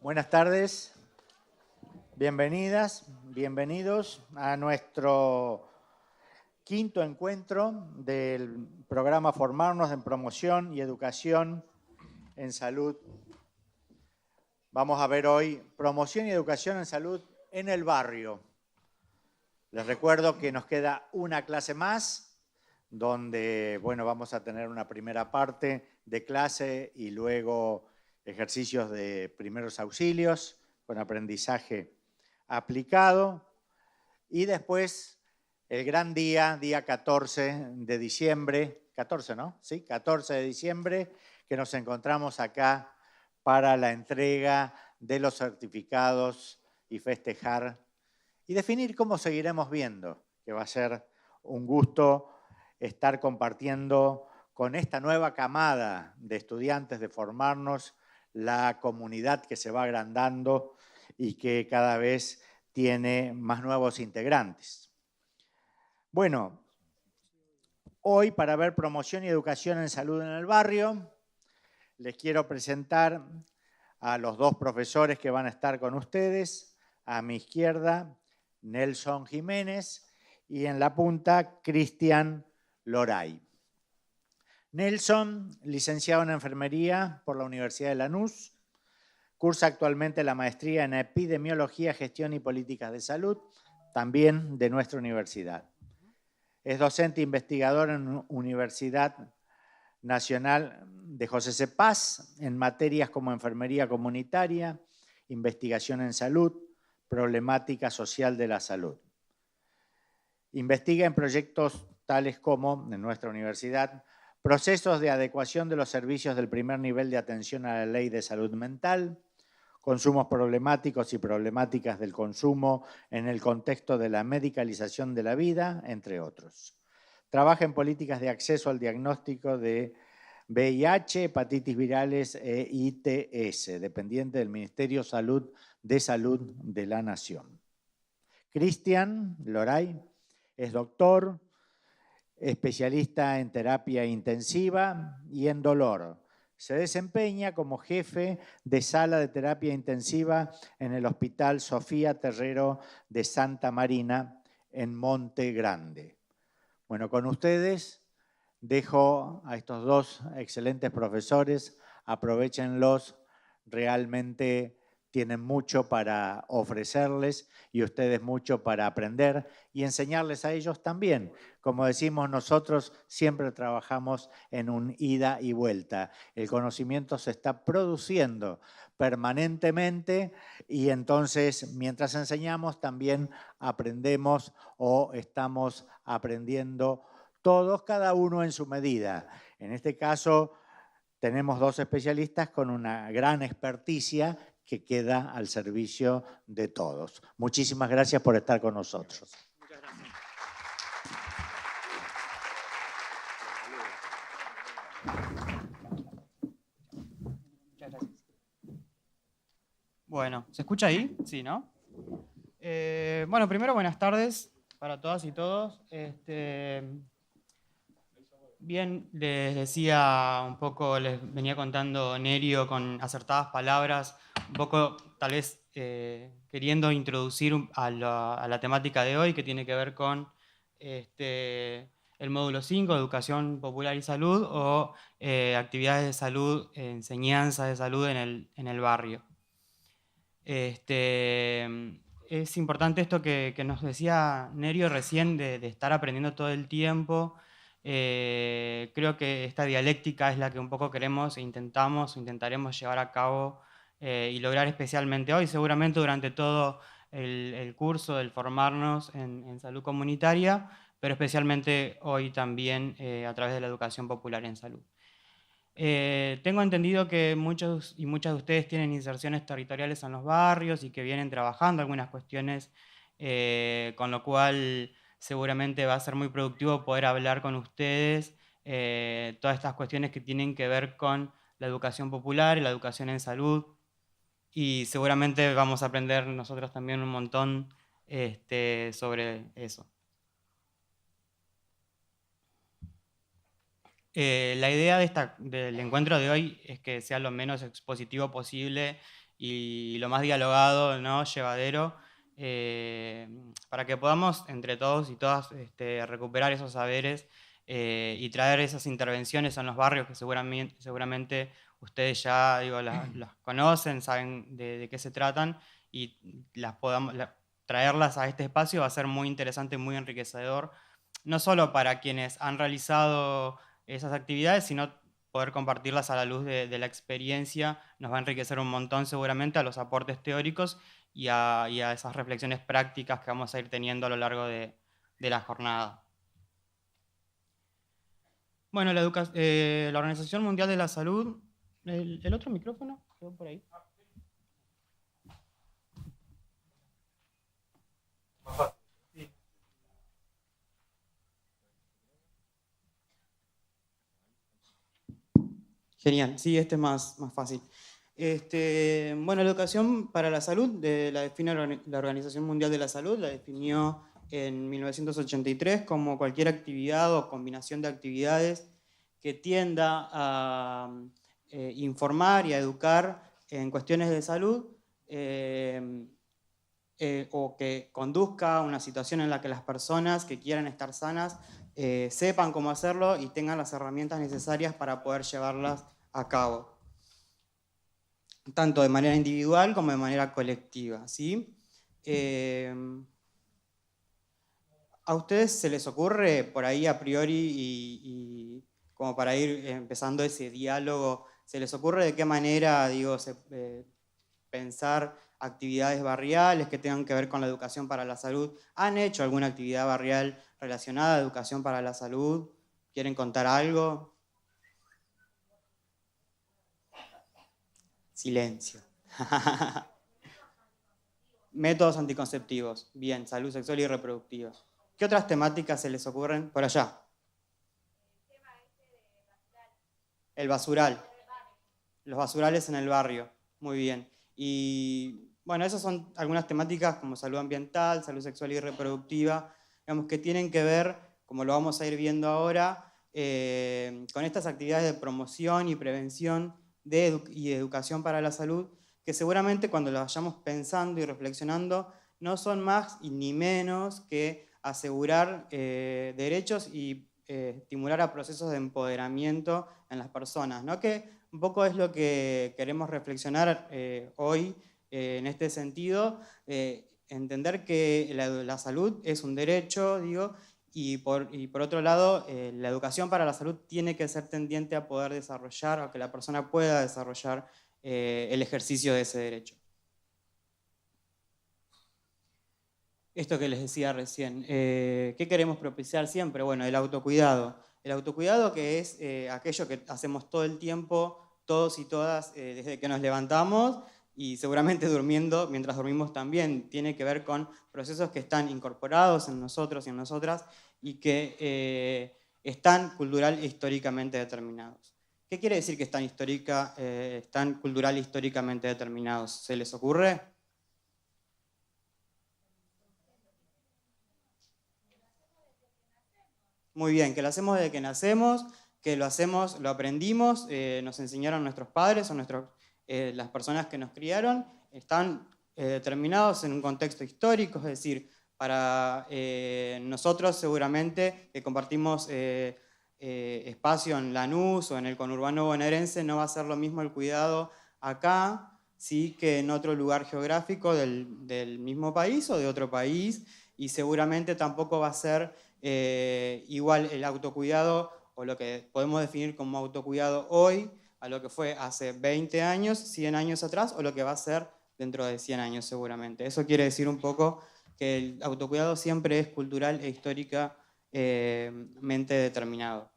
Buenas tardes, bienvenidas, bienvenidos a nuestro quinto encuentro del programa Formarnos en Promoción y Educación en Salud. Vamos a ver hoy promoción y educación en salud en el barrio. Les recuerdo que nos queda una clase más, donde vamos a tener una primera parte de clase y luego ejercicios de primeros auxilios con aprendizaje aplicado. Y después el gran día 14 de diciembre, 14, ¿no? Sí, 14 de diciembre, que nos encontramos acá para la entrega de los certificados y festejar y definir cómo seguiremos viendo, que va a ser un gusto estar compartiendo con esta nueva camada de estudiantes, de formarnos, la comunidad que se va agrandando y que cada vez tiene más nuevos integrantes. Bueno, hoy para ver promoción y educación en salud en el barrio, les quiero presentar a los dos profesores que van a estar con ustedes. A mi izquierda, Nelson Jiménez, y en la punta, Cristian Loray. Nelson, licenciado en Enfermería por la Universidad de Lanús, cursa actualmente la maestría en Epidemiología, Gestión y Políticas de Salud, también de nuestra universidad. Es docente investigador en Universidad Nacional de José C. Paz en materias como enfermería comunitaria, investigación en salud, problemática social de la salud. Investiga en proyectos tales como, en nuestra universidad, procesos de adecuación de los servicios del primer nivel de atención a la ley de salud mental, consumos problemáticos y problemáticas del consumo en el contexto de la medicalización de la vida, entre otros. Trabaja en políticas de acceso al diagnóstico de VIH, hepatitis virales e ITS, dependiente del Ministerio de Salud de la Nación. Cristian Loray es doctor, especialista en terapia intensiva y en dolor. Se desempeña como jefe de sala de terapia intensiva en el Hospital Sofía Terrero de Santa Marina, en Monte Grande. Bueno, con ustedes dejo a estos dos excelentes profesores, aprovéchenlos, realmente tienen mucho para ofrecerles y ustedes mucho para aprender y enseñarles a ellos también. Como decimos nosotros, siempre trabajamos en un ida y vuelta. El conocimiento se está produciendo permanentemente y entonces mientras enseñamos también aprendemos o estamos aprendiendo todos, cada uno en su medida. En este caso, tenemos dos especialistas con una gran experticia que queda al servicio de todos. Muchísimas gracias por estar con nosotros. Muchas gracias. Muchas gracias. Bueno, ¿se escucha ahí? Sí, ¿no? Bueno, primero buenas tardes para todas y todos. Bien, les decía un poco, les venía contando Nerio con acertadas palabras, un poco tal vez queriendo introducir a la temática de hoy que tiene que ver con el módulo 5, Educación Popular y Salud, o actividades de salud, enseñanza de salud en el barrio. Es importante esto que nos decía Nerio recién de estar aprendiendo todo el tiempo. Creo que esta dialéctica es la que un poco queremos e intentaremos llevar a cabo y lograr especialmente hoy, seguramente durante todo el curso del formarnos en salud comunitaria, pero especialmente hoy también a través de la educación popular en salud. Tengo entendido que muchos y muchas de ustedes tienen inserciones territoriales en los barrios y que vienen trabajando algunas cuestiones, con lo cual seguramente va a ser muy productivo poder hablar con ustedes todas estas cuestiones que tienen que ver con la educación popular y la educación en salud, y seguramente vamos a aprender nosotros también un montón sobre eso. La idea del encuentro de hoy es que sea lo menos expositivo posible y lo más dialogado, ¿no? Llevadero, para que podamos entre todos y todas recuperar esos saberes y traer esas intervenciones en los barrios que seguramente ustedes ya digo, las conocen, saben de qué se tratan y traerlas a este espacio va a ser muy interesante, muy enriquecedor, no solo para quienes han realizado esas actividades, sino poder compartirlas a la luz de la experiencia nos va a enriquecer un montón seguramente a los aportes teóricos y a esas reflexiones prácticas que vamos a ir teniendo a lo largo de la jornada. Bueno, la Organización Mundial de la Salud, ¿el otro micrófono? ¿Quedó por ahí? Genial, sí, este es más fácil. Bueno, la educación para la salud la define la Organización Mundial de la Salud, la definió en 1983 como cualquier actividad o combinación de actividades que tienda a informar y a educar en cuestiones de salud o que conduzca a una situación en la que las personas que quieran estar sanas sepan cómo hacerlo y tengan las herramientas necesarias para poder llevarlas a cabo, tanto de manera individual como de manera colectiva, ¿sí? ¿A ustedes se les ocurre por ahí a priori y como para ir empezando ese diálogo, se les ocurre de qué manera, digo, pensar actividades barriales que tengan que ver con la educación para la salud? ¿Han hecho alguna actividad barrial relacionada a educación para la salud? ¿Quieren contar algo? Silencio. Métodos anticonceptivos. Bien, salud sexual y reproductiva. ¿Qué otras temáticas se les ocurren por allá? El basural. Los basurales en el barrio. Muy bien. Y bueno, esas son algunas temáticas como salud ambiental, salud sexual y reproductiva, digamos, que tienen que ver, como lo vamos a ir viendo ahora, con estas actividades de promoción y prevención y educación para la salud, que seguramente cuando las vayamos pensando y reflexionando, no son más y ni menos que asegurar derechos y estimular a procesos de empoderamiento en las personas, ¿no? Que un poco es lo que queremos reflexionar hoy en este sentido, entender que la salud es un derecho, digo, y por otro lado, la educación para la salud tiene que ser tendiente a poder desarrollar, a que la persona pueda desarrollar el ejercicio de ese derecho. Esto que les decía recién, ¿qué queremos propiciar siempre? Bueno, el autocuidado. El autocuidado que es aquello que hacemos todo el tiempo, todos y todas, desde que nos levantamos y seguramente durmiendo, mientras dormimos también, tiene que ver con procesos que están incorporados en nosotros y en nosotras y que están cultural e históricamente determinados. ¿Qué quiere decir que están cultural e históricamente determinados? ¿Se les ocurre? Muy bien, que lo hacemos desde que nacemos, que lo aprendimos, nos enseñaron nuestros padres o las personas que nos criaron, están determinados en un contexto histórico, es decir, para nosotros seguramente que compartimos espacio en Lanús o en el conurbano bonaerense, no va a ser lo mismo el cuidado acá, sí, que en otro lugar geográfico del mismo país o de otro país, y seguramente tampoco va a ser igual el autocuidado o lo que podemos definir como autocuidado hoy a lo que fue hace 20 años, 100 años atrás o lo que va a ser dentro de 100 años seguramente. Eso quiere decir un poco que el autocuidado siempre es cultural e históricamente determinado.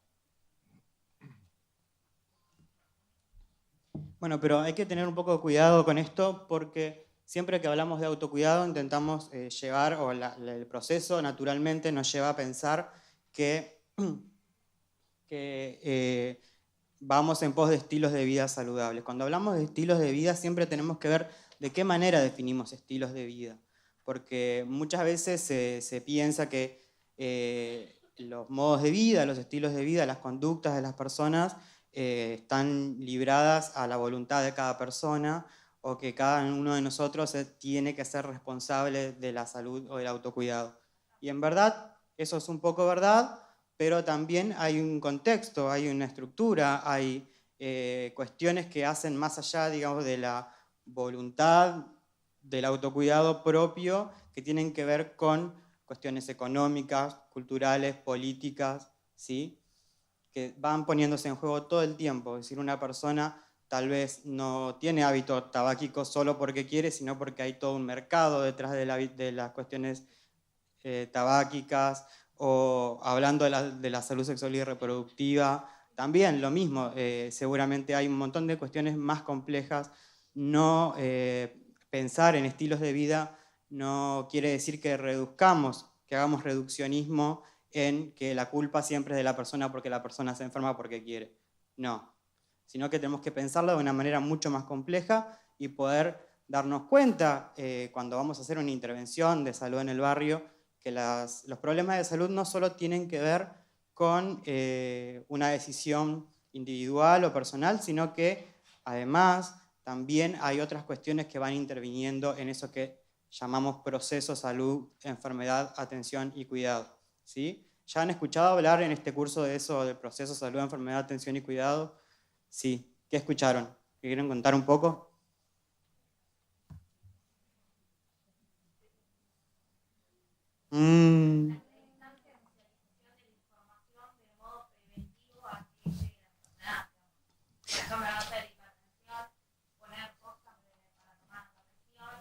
Bueno, pero hay que tener un poco de cuidado con esto porque siempre que hablamos de autocuidado intentamos llevar, o el proceso naturalmente nos lleva a pensar que vamos en pos de estilos de vida saludables. Cuando hablamos de estilos de vida siempre tenemos que ver de qué manera definimos estilos de vida, porque muchas veces se piensa que los modos de vida, los estilos de vida, las conductas de las personas están libradas a la voluntad de cada persona o que cada uno de nosotros tiene que ser responsable de la salud o del autocuidado. Y en verdad, eso es un poco verdad, pero también hay un contexto, hay una estructura, hay cuestiones que hacen más allá, digamos, de la voluntad del autocuidado propio, que tienen que ver con cuestiones económicas, culturales, políticas, ¿sí? Que van poniéndose en juego todo el tiempo. Es decir, una persona tal vez no tiene hábito tabáquico solo porque quiere, sino porque hay todo un mercado detrás de las cuestiones tabáquicas, o hablando de la salud sexual y reproductiva, también lo mismo, seguramente hay un montón de cuestiones más complejas. No pensar en estilos de vida no quiere decir que reduzcamos, que hagamos reduccionismo en que la culpa siempre es de la persona porque la persona se enferma porque quiere. No, sino que tenemos que pensarlo de una manera mucho más compleja y poder darnos cuenta cuando vamos a hacer una intervención de salud en el barrio, que los problemas de salud no solo tienen que ver con una decisión individual o personal, sino que además también hay otras cuestiones que van interviniendo en eso que llamamos proceso salud, enfermedad, atención y cuidado. ¿Sí? ¿Ya han escuchado hablar en este curso de eso, del proceso salud, enfermedad, atención y cuidado? Sí. ¿Qué escucharon? ¿Me quieren contar un poco?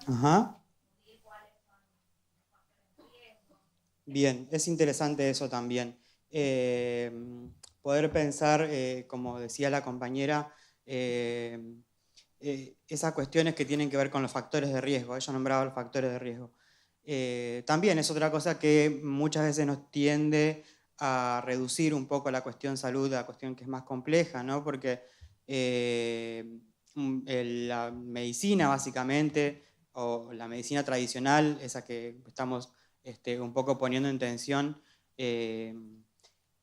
Ajá. Bien, es interesante eso también. Poder pensar, como decía la compañera, esas cuestiones que tienen que ver con los factores de riesgo. Ella nombraba los factores de riesgo. También es otra cosa que muchas veces nos tiende a reducir un poco la cuestión salud, la cuestión que es más compleja, ¿no? Porque la medicina, básicamente, o la medicina tradicional, esa que estamos un poco poniendo en tensión,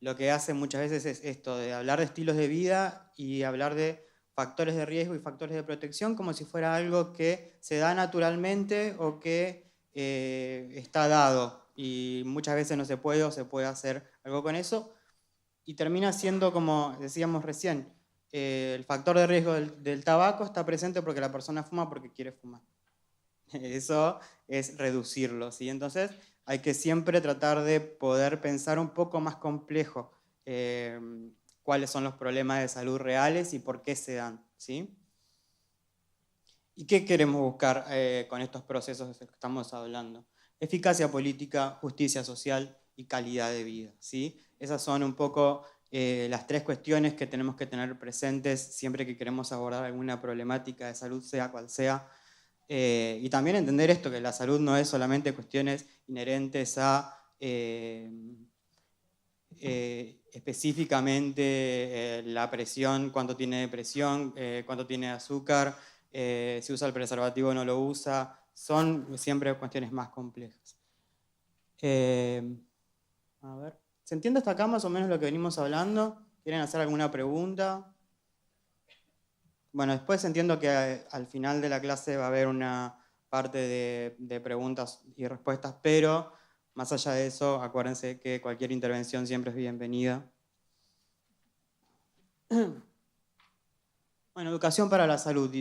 lo que hace muchas veces es esto, de hablar de estilos de vida y hablar de factores de riesgo y factores de protección como si fuera algo que se da naturalmente o que está dado, y muchas veces no se puede o se puede hacer algo con eso, y termina siendo, como decíamos recién, el factor de riesgo del tabaco está presente porque la persona fuma porque quiere fumar. Eso es reducirlo, ¿sí? Entonces hay que siempre tratar de poder pensar un poco más complejo cuáles son los problemas de salud reales y por qué se dan, ¿sí? ¿Y qué queremos buscar con estos procesos de los que estamos hablando? Eficacia política, justicia social y calidad de vida, ¿sí? Esas son un poco las tres cuestiones que tenemos que tener presentes siempre que queremos abordar alguna problemática de salud, sea cual sea. Y también entender esto, que la salud no es solamente cuestiones inherentes a específicamente la presión, cuánto tiene presión, cuánto tiene azúcar, si usa el preservativo o no lo usa, son siempre cuestiones más complejas. A ver, ¿se entiende hasta acá más o menos lo que venimos hablando? ¿Quieren hacer alguna pregunta? Bueno, después entiendo que al final de la clase va a haber una parte de preguntas y respuestas, pero más allá de eso, acuérdense que cualquier intervención siempre es bienvenida. Bueno, educación para la salud.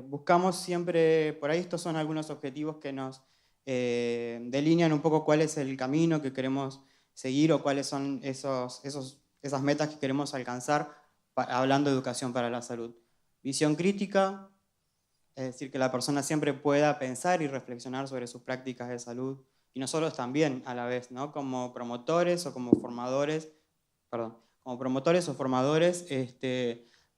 Buscamos siempre, por ahí estos son algunos objetivos que nos delinean un poco cuál es el camino que queremos seguir o cuáles son esas metas que queremos alcanzar hablando de educación para la salud. Visión crítica, es decir, que la persona siempre pueda pensar y reflexionar sobre sus prácticas de salud, y nosotros también a la vez, ¿no? Como promotores o como formadores,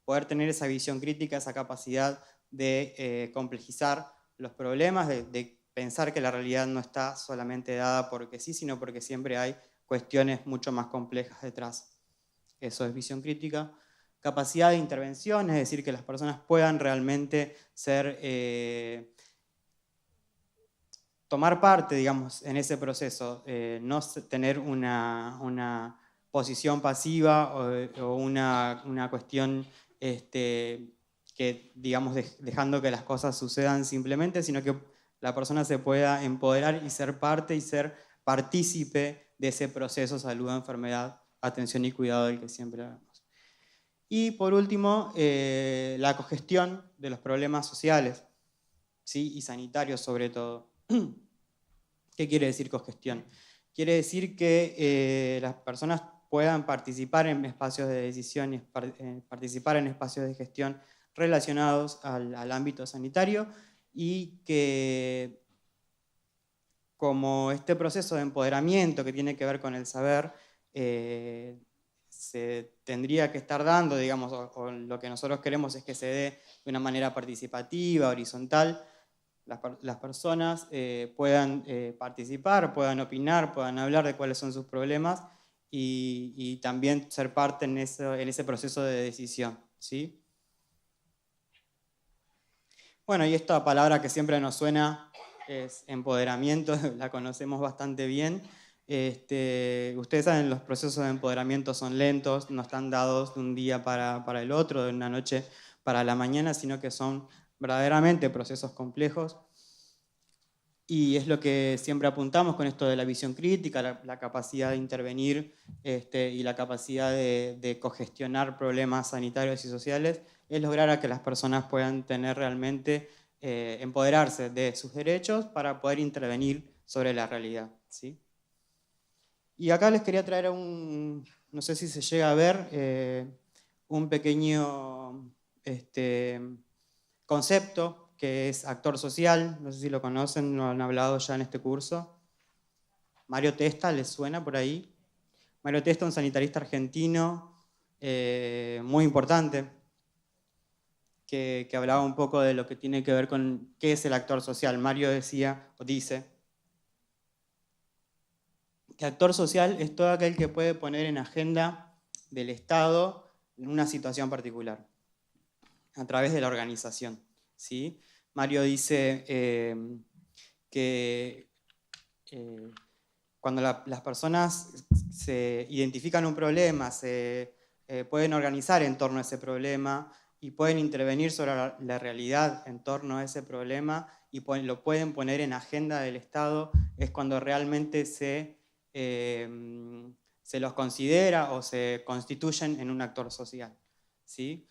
poder tener esa visión crítica, esa capacidad de complejizar los problemas, de pensar que la realidad no está solamente dada porque sí, sino porque siempre hay cuestiones mucho más complejas detrás. Eso es visión crítica. Capacidad de intervención, es decir, que las personas puedan realmente tomar parte, digamos, en ese proceso, no tener una posición pasiva o una cuestión que digamos, dejando que las cosas sucedan simplemente, sino que la persona se pueda empoderar y ser parte y ser partícipe de ese proceso salud, enfermedad, atención y cuidado del que siempre hablamos. Y por último, la cogestión de los problemas sociales, ¿sí? Y sanitarios sobre todo. ¿Qué quiere decir cogestión? Quiere decir que las personas puedan participar en espacios de decisión y participar en espacios de gestión relacionados al ámbito sanitario, y que como este proceso de empoderamiento que tiene que ver con el saber se tendría que estar dando, digamos, o lo que nosotros queremos es que se dé de una manera participativa, horizontal, las personas puedan participar, puedan opinar, puedan hablar de cuáles son sus problemas y también ser parte en ese proceso de decisión, ¿sí? Bueno, y esta palabra que siempre nos suena es empoderamiento, la conocemos bastante bien. Ustedes saben, los procesos de empoderamiento son lentos, no están dados de un día para el otro, de una noche para la mañana, sino que son verdaderamente procesos complejos. Y es lo que siempre apuntamos con esto de la visión crítica, la capacidad de intervenir y la capacidad de cogestionar problemas sanitarios y sociales, es lograr a que las personas puedan tener realmente, empoderarse de sus derechos para poder intervenir sobre la realidad, ¿sí? Y acá les quería traer no sé si se llega a ver, un pequeño concepto que es actor social, no sé si lo conocen, lo han hablado ya en este curso. Mario Testa, ¿les suena por ahí? Mario Testa, un sanitarista argentino muy importante, que hablaba un poco de lo que tiene que ver con qué es el actor social. Mario decía, o dice, que actor social es todo aquel que puede poner en agenda del Estado en una situación particular, a través de la organización, ¿sí? Mario dice que cuando las personas se identifican un problema, se pueden organizar en torno a ese problema y pueden intervenir sobre la realidad en torno a ese problema y lo pueden poner en agenda del Estado, es cuando realmente se los considera o se constituyen en un actor social, ¿sí?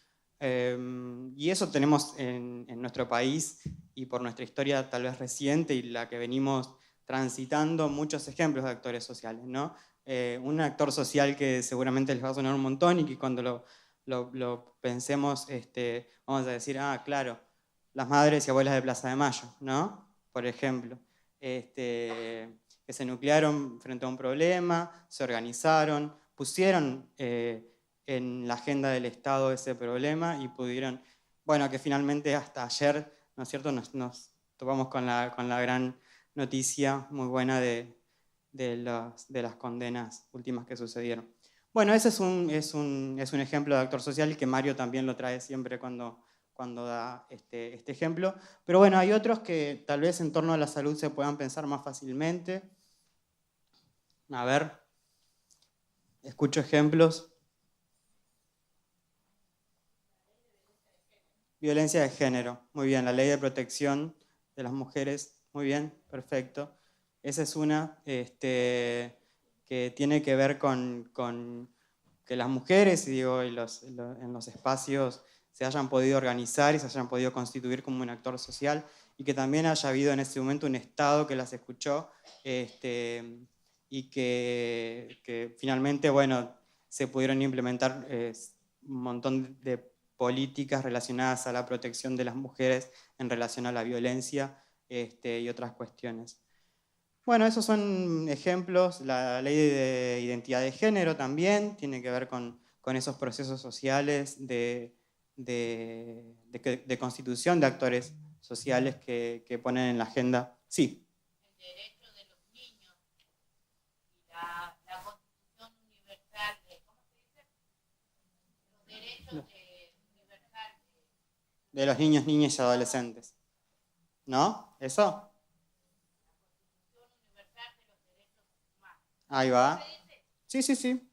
Y eso tenemos en nuestro país, y por nuestra historia tal vez reciente y la que venimos transitando, muchos ejemplos de actores sociales, ¿no? Un actor social que seguramente les va a sonar un montón y que cuando lo pensemos, vamos a decir, ah, claro, las madres y abuelas de Plaza de Mayo, ¿no? Por ejemplo, que se nuclearon frente a un problema, se organizaron, pusieron en la agenda del Estado ese problema y pudieron, bueno, que finalmente hasta ayer, ¿no es cierto?, nos topamos con la gran noticia muy buena de las condenas últimas que sucedieron. Bueno, ese es un ejemplo de actor social que Mario también lo trae siempre cuando da este ejemplo. Pero bueno, hay otros que tal vez en torno a la salud se puedan pensar más fácilmente. A ver, escucho ejemplos. Violencia de género, muy bien, la ley de protección de las mujeres, muy bien, perfecto. Esa es una que tiene que ver con que las mujeres, en los espacios se hayan podido organizar y se hayan podido constituir como un actor social, y que también haya habido en ese momento un Estado que las escuchó y que finalmente, bueno, se pudieron implementar un montón de políticas relacionadas a la protección de las mujeres en relación a la violencia y otras cuestiones. Bueno, esos son ejemplos. La ley de identidad de género también tiene que ver con esos procesos sociales de constitución de actores sociales que ponen en la agenda. Sí. El derecho de los niños y la constitución universal, ¿cómo se dice? Los derechos universales. De los niños, niñas y adolescentes. ¿No? ¿Eso? Ahí va. Sí, sí, sí.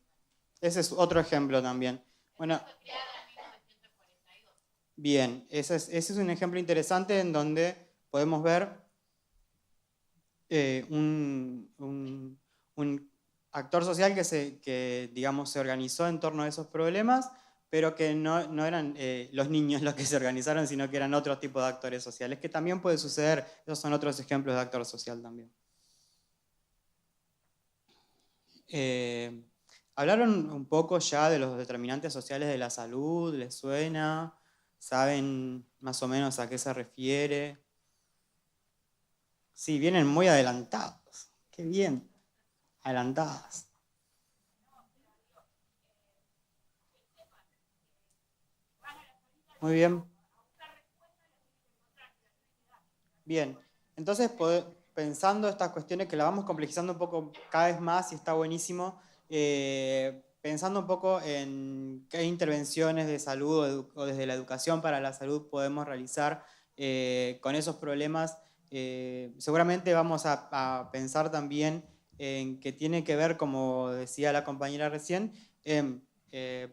Ese es otro ejemplo también. Bueno, Bien, ese es un ejemplo interesante en donde podemos ver un actor social que, digamos, se organizó en torno a esos problemas, pero que no eran los niños los que se organizaron, sino que eran otro tipo de actores sociales, que también puede suceder. Esos son otros ejemplos de actor social también. Hablaron un poco ya de los determinantes sociales de la salud, ¿les suena? ¿Saben más o menos a qué se refiere? Sí, vienen muy adelantados. Qué bien, adelantadas. Muy bien. Bien, entonces pensando estas cuestiones que la vamos complejizando un poco cada vez más y está buenísimo, pensando un poco en qué intervenciones de salud o desde la educación para la salud podemos realizar con esos problemas, seguramente vamos a pensar también en que tiene que ver, como decía la compañera recién, en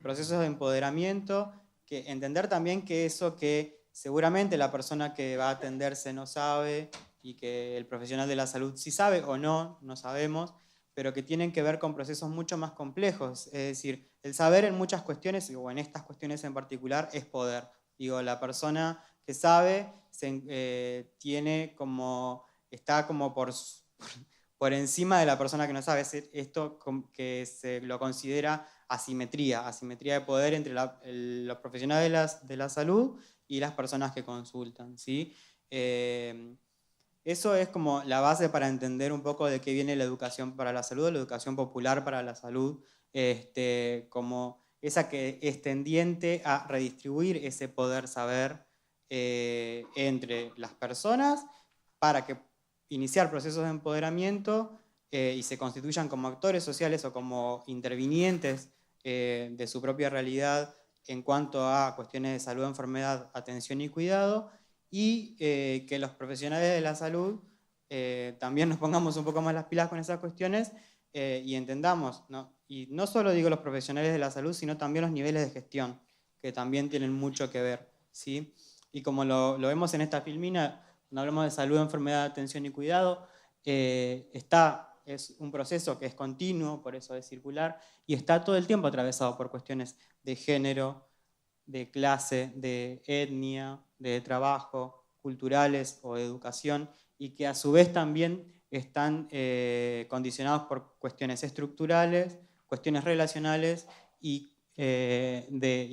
procesos de empoderamiento, que entender también que eso que seguramente la persona que va a atenderse no sabe y que el profesional de la salud sí sabe o no sabemos, pero que tienen que ver con procesos mucho más complejos. Es decir, el saber en muchas cuestiones, o en estas cuestiones en particular, es poder. Digo, la persona que sabe tiene como, está como por encima de la persona que no sabe. Es esto que se lo considera asimetría de poder entre los profesionales de la salud y las personas que consultan, ¿sí? Eso es como la base para entender un poco de qué viene la educación para la salud, la educación popular para la salud, como esa que es tendiente a redistribuir ese poder saber entre las personas para que iniciar procesos de empoderamiento y se constituyan como actores sociales o como intervinientes de su propia realidad en cuanto a cuestiones de salud, enfermedad, atención y cuidado, y que los profesionales de la salud también nos pongamos un poco más las pilas con esas cuestiones y entendamos, ¿no? Y no solo digo los profesionales de la salud, sino también los niveles de gestión, que también tienen mucho que ver, ¿sí? Y como lo vemos en esta filmina, cuando hablamos de salud, enfermedad, atención y cuidado, es un proceso que es continuo, por eso es circular, y está todo el tiempo atravesado por cuestiones de género, de clase, de etnia, de trabajo, culturales o de educación, y que a su vez también están condicionados por cuestiones estructurales, cuestiones relacionales y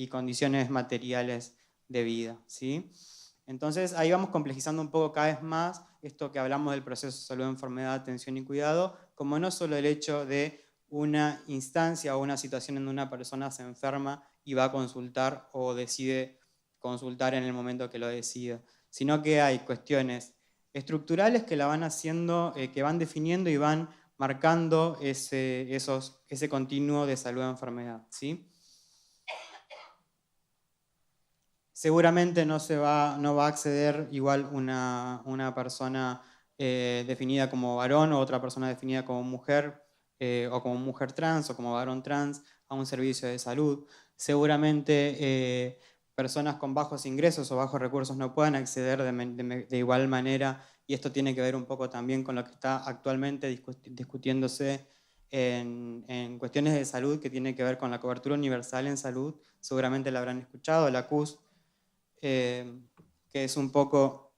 condiciones materiales de vida, ¿sí? Entonces ahí vamos complejizando un poco cada vez más esto que hablamos del proceso de salud, enfermedad, atención y cuidado, como no solo el hecho de una instancia o una situación en donde una persona se enferma y va a consultar o decide consultar en el momento que lo decida, sino que hay cuestiones estructurales que la van haciendo, que van definiendo y van marcando ese continuo de salud-enfermedad, ¿sí? Seguramente no va a acceder igual una persona definida como varón o otra persona definida como mujer o como mujer trans o como varón trans a un servicio de salud. Seguramente personas con bajos ingresos o bajos recursos no puedan acceder de igual manera, y esto tiene que ver un poco también con lo que está actualmente discutiéndose en cuestiones de salud, que tiene que ver con la cobertura universal en salud. Seguramente la habrán escuchado, la CUS, que es un poco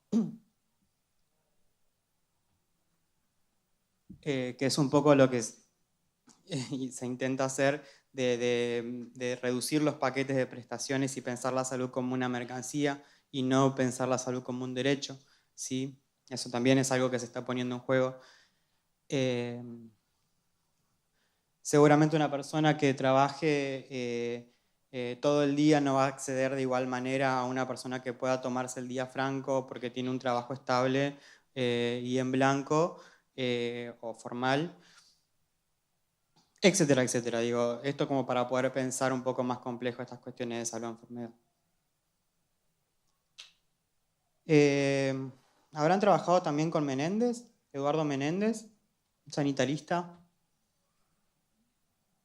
lo que se intenta hacer de reducir los paquetes de prestaciones y pensar la salud como una mercancía y no pensar la salud como un derecho, ¿sí? Eso también es algo que se está poniendo en juego. Seguramente una persona que trabaje todo el día no va a acceder de igual manera a una persona que pueda tomarse el día franco porque tiene un trabajo estable y en blanco o formal, etcétera, etcétera. Digo, esto como para poder pensar un poco más complejo estas cuestiones de salud o enfermedad. ¿Habrán trabajado también con Menéndez? Eduardo Menéndez, sanitarista.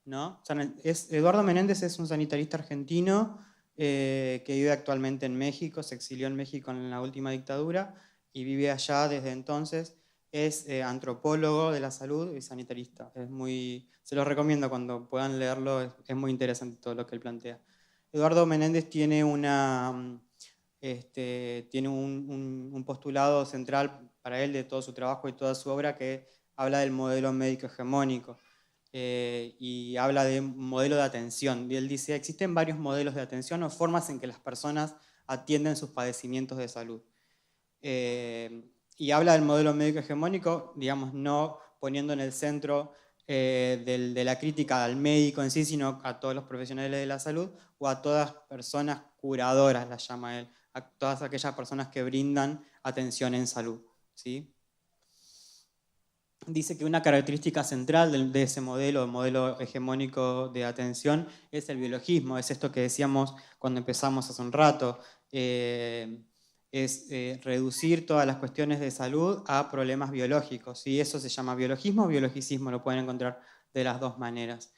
¿No? Eduardo Menéndez es un sanitarista argentino que vive actualmente en México, se exilió en México en la última dictadura y vive allá desde entonces. Es antropólogo de la salud y sanitarista. Se los recomiendo cuando puedan leerlo, es muy interesante todo lo que él plantea. Eduardo Menéndez tiene tiene un postulado central para él de todo su trabajo y toda su obra que habla del modelo médico hegemónico y habla de un modelo de atención. Y él dice, existen varios modelos de atención o formas en que las personas atienden sus padecimientos de salud. Y habla del modelo médico hegemónico, digamos, no poniendo en el centro de la crítica al médico en sí, sino a todos los profesionales de la salud o a todas personas curadoras, las llama él, a todas aquellas personas que brindan atención en salud, ¿sí? Dice que una característica central de ese modelo, el modelo hegemónico de atención, es el biologismo, es esto que decíamos cuando empezamos hace un rato, es reducir todas las cuestiones de salud a problemas biológicos, y eso se llama biologismo o biologicismo, lo pueden encontrar de las dos maneras.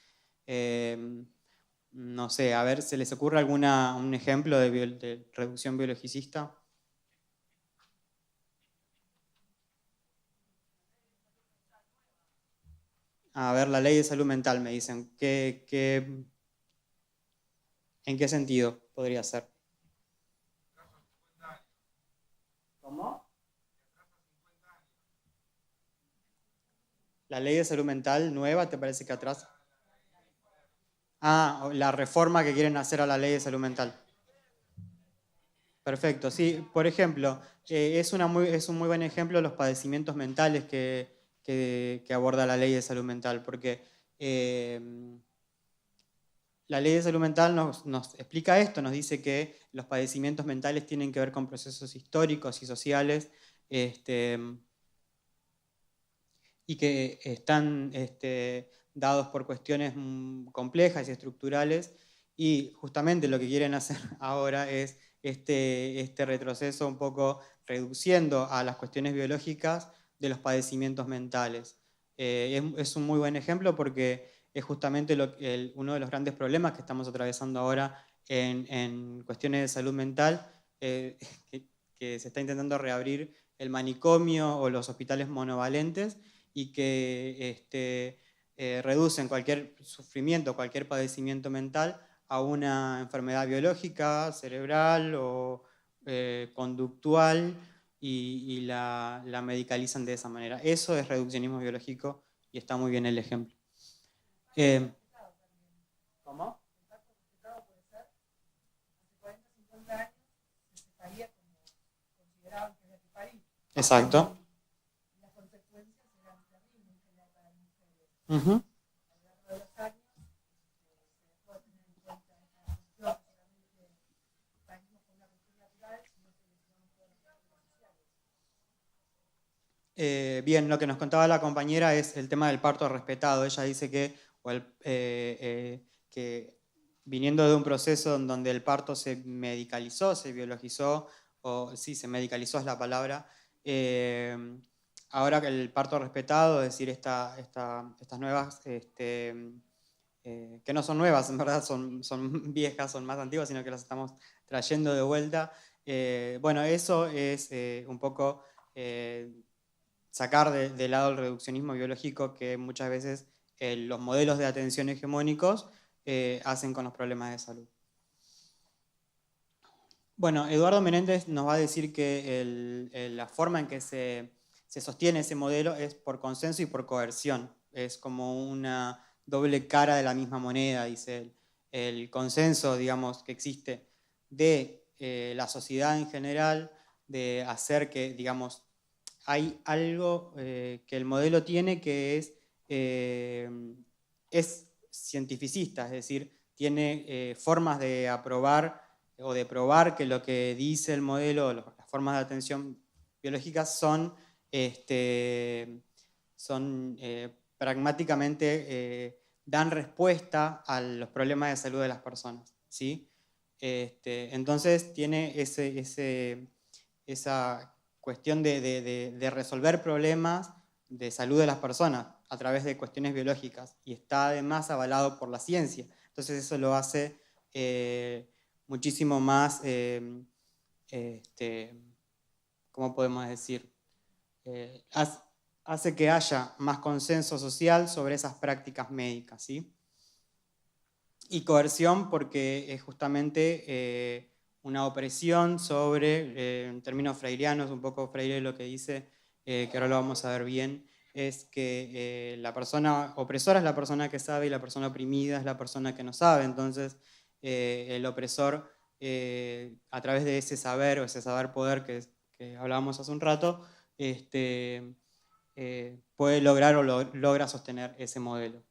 No sé, a ver, ¿se les ocurre un ejemplo de reducción biologicista? A ver, la ley de salud mental, me dicen. ¿En qué sentido podría ser? ¿Cómo? ¿La ley de salud mental nueva te parece que atrás? Ah, la reforma que quieren hacer a la ley de salud mental. Perfecto, sí. Por ejemplo, es un muy buen ejemplo los padecimientos mentales que aborda la ley de salud mental, porque la ley de salud mental nos explica esto, nos dice que los padecimientos mentales tienen que ver con procesos históricos y sociales y que están dados por cuestiones complejas y estructurales, y justamente lo que quieren hacer ahora es este retroceso un poco reduciendo a las cuestiones biológicas de los padecimientos mentales. Es un muy buen ejemplo porque es justamente uno de los grandes problemas que estamos atravesando ahora en cuestiones de salud mental, que se está intentando reabrir el manicomio o los hospitales monovalentes y que reducen cualquier sufrimiento, cualquier padecimiento mental a una enfermedad biológica, cerebral o conductual y la medicalizan de esa manera. Eso es reduccionismo biológico y está muy bien el ejemplo. ¿Cómo? Exacto. Uh-huh. Bien, lo que nos contaba la compañera es el tema del parto respetado. Ella dice que viniendo de un proceso en donde el parto se medicalizó, se biologizó, o sí, se medicalizó es la palabra, ahora que el parto respetado, es decir, estas nuevas, que no son nuevas, en verdad son viejas, son más antiguas, sino que las estamos trayendo de vuelta. Bueno, eso es un poco sacar de lado el reduccionismo biológico que muchas veces los modelos de atención hegemónicos hacen con los problemas de salud. Bueno, Eduardo Menéndez nos va a decir que la forma en que se sostiene ese modelo es por consenso y por coerción. Es como una doble cara de la misma moneda, dice él. El consenso, digamos, que existe de la sociedad en general, de hacer que, digamos, hay algo que el modelo tiene que es cientificista, es decir, tiene formas de aprobar o de probar que lo que dice el modelo, las formas de atención biológicas son pragmáticamente dan respuesta a los problemas de salud de las personas, ¿sí? Entonces tiene esa cuestión de resolver problemas de salud de las personas a través de cuestiones biológicas y está además avalado por la ciencia. Entonces eso lo hace muchísimo más, ¿cómo podemos decir? Hace que haya más consenso social sobre esas prácticas médicas, ¿sí? Y coerción porque es justamente una opresión sobre, en términos freirianos, un poco Freire lo que dice, que ahora lo vamos a ver bien, es que la persona opresora es la persona que sabe y la persona oprimida es la persona que no sabe. Entonces, el opresor, a través de ese saber o ese saber poder que hablábamos hace un rato, puede lograr o logra sostener ese modelo.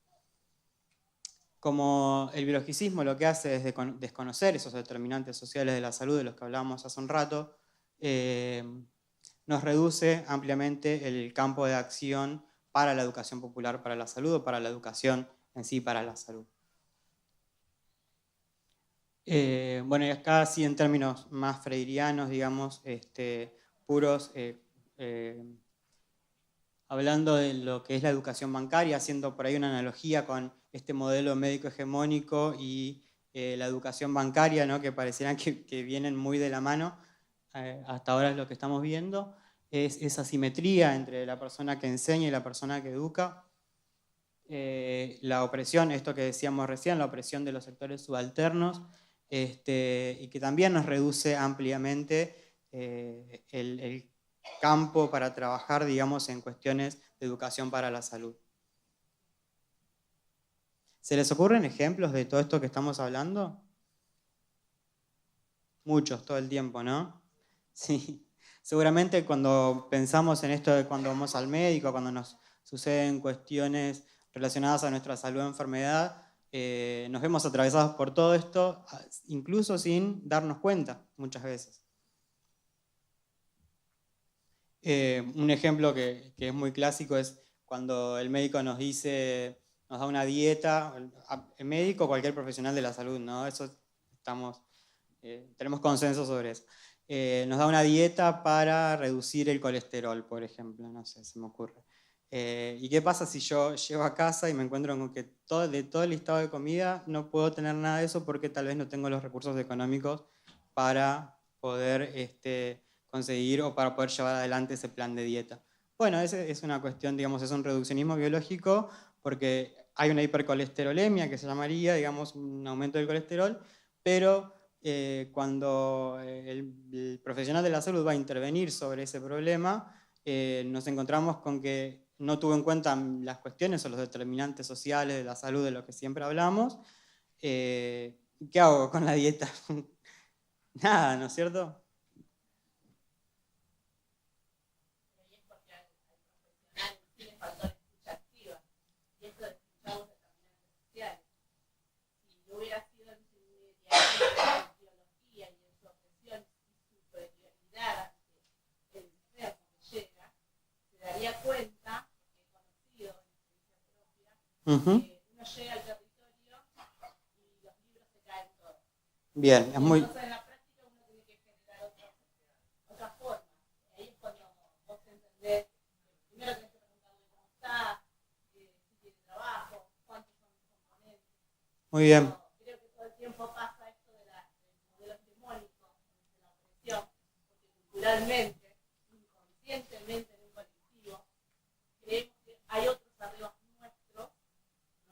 Como el biologicismo lo que hace es desconocer esos determinantes sociales de la salud de los que hablábamos hace un rato, nos reduce ampliamente el campo de acción para la educación popular para la salud o para la educación en sí para la salud. Bueno, y acá sí en términos más freirianos, digamos, puros, hablando de lo que es la educación bancaria, haciendo por ahí una analogía con este modelo médico hegemónico y la educación bancaria, ¿no? Que parecieran que vienen muy de la mano, hasta ahora es lo que estamos viendo, es esa simetría entre la persona que enseña y la persona que educa. La opresión, esto que decíamos recién, la opresión de los sectores subalternos, y que también nos reduce ampliamente el campo para trabajar, digamos, en cuestiones de educación para la salud. ¿Se les ocurren ejemplos de todo esto que estamos hablando? Muchos, todo el tiempo, ¿no? Sí. Seguramente cuando pensamos en esto de cuando vamos al médico, cuando nos suceden cuestiones relacionadas a nuestra salud o enfermedad, nos vemos atravesados por todo esto, incluso sin darnos cuenta, muchas veces. Un ejemplo que es muy clásico es cuando el médico nos dice, nos da una dieta, el médico o cualquier profesional de la salud, ¿no? Eso tenemos consenso sobre eso. Nos da una dieta para reducir el colesterol, por ejemplo, no sé, se me ocurre. ¿Y qué pasa si yo llego a casa y me encuentro con que de todo el listado de comida no puedo tener nada de eso porque tal vez no tengo los recursos económicos para poder conseguir o para poder llevar adelante ese plan de dieta? Bueno, esa es una cuestión, digamos, es un reduccionismo biológico porque hay una hipercolesterolemia que se llamaría, digamos, un aumento del colesterol, pero cuando el profesional de la salud va a intervenir sobre ese problema, nos encontramos con que no tuvo en cuenta las cuestiones o los determinantes sociales de la salud de lo que siempre hablamos. ¿Qué hago con la dieta? Nada, ¿no es cierto? Cuenta, conocido Uh-huh. uno llega al territorio y los libros se caen todos. Bien, es muy... Entonces en la práctica uno tiene que generar otra forma. Ahí es cuando vos entendés, primero tenés que preguntarle cómo está, si tiene trabajo, cuántos son los componentes. Muy bien. Creo que todo el tiempo pasa esto del modelo hegemónico, de la opresión, porque culturalmente, inconscientemente en un colectivo, creemos que hay otros arriba nuestros,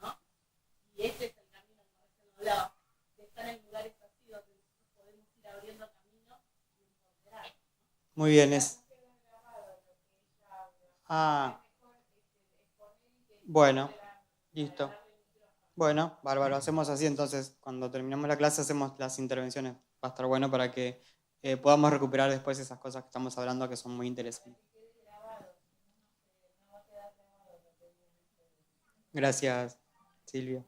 ¿no? Y este es el camino que recién hablaba, de estar en lugares así donde nosotros podemos ir abriendo caminos y empoderar. Muy bien, es... Ah, bueno, listo. Bueno, bárbaro, hacemos así entonces, cuando terminamos la clase hacemos las intervenciones. Va a estar bueno para que podamos recuperar después esas cosas que estamos hablando que son muy interesantes. Gracias, Silvia.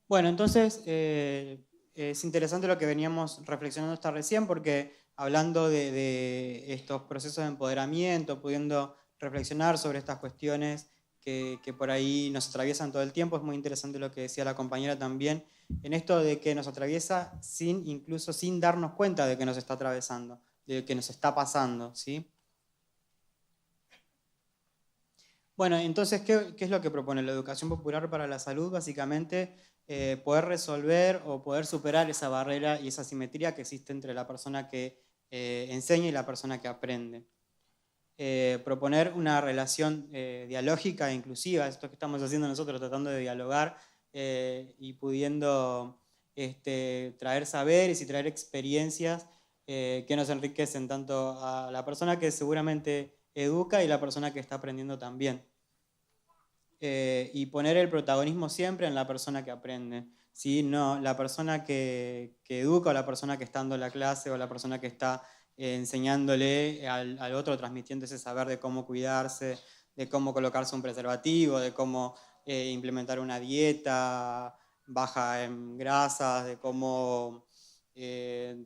Bueno, entonces es interesante lo que veníamos reflexionando hasta recién porque hablando de estos procesos de empoderamiento, pudiendo reflexionar sobre estas cuestiones que por ahí nos atraviesan todo el tiempo, es muy interesante lo que decía la compañera también, en esto de que nos atraviesa incluso sin darnos cuenta de que nos está atravesando, de que nos está pasando, ¿sí? Bueno, entonces, ¿qué es lo que propone la educación popular para la salud? Básicamente poder resolver o poder superar esa barrera y esa asimetría que existe entre la persona que enseña y la persona que aprende. Proponer una relación dialógica e inclusiva, esto que estamos haciendo nosotros, tratando de dialogar y pudiendo traer saberes y traer experiencias que nos enriquecen tanto a la persona que seguramente educa y la persona que está aprendiendo también. Y poner el protagonismo siempre en la persona que aprende, ¿sí? No, la persona que educa o la persona que está dando la clase o la persona que está enseñándole al otro, transmitiendo ese saber de cómo cuidarse, de cómo colocarse un preservativo, de cómo implementar una dieta baja en grasas, de cómo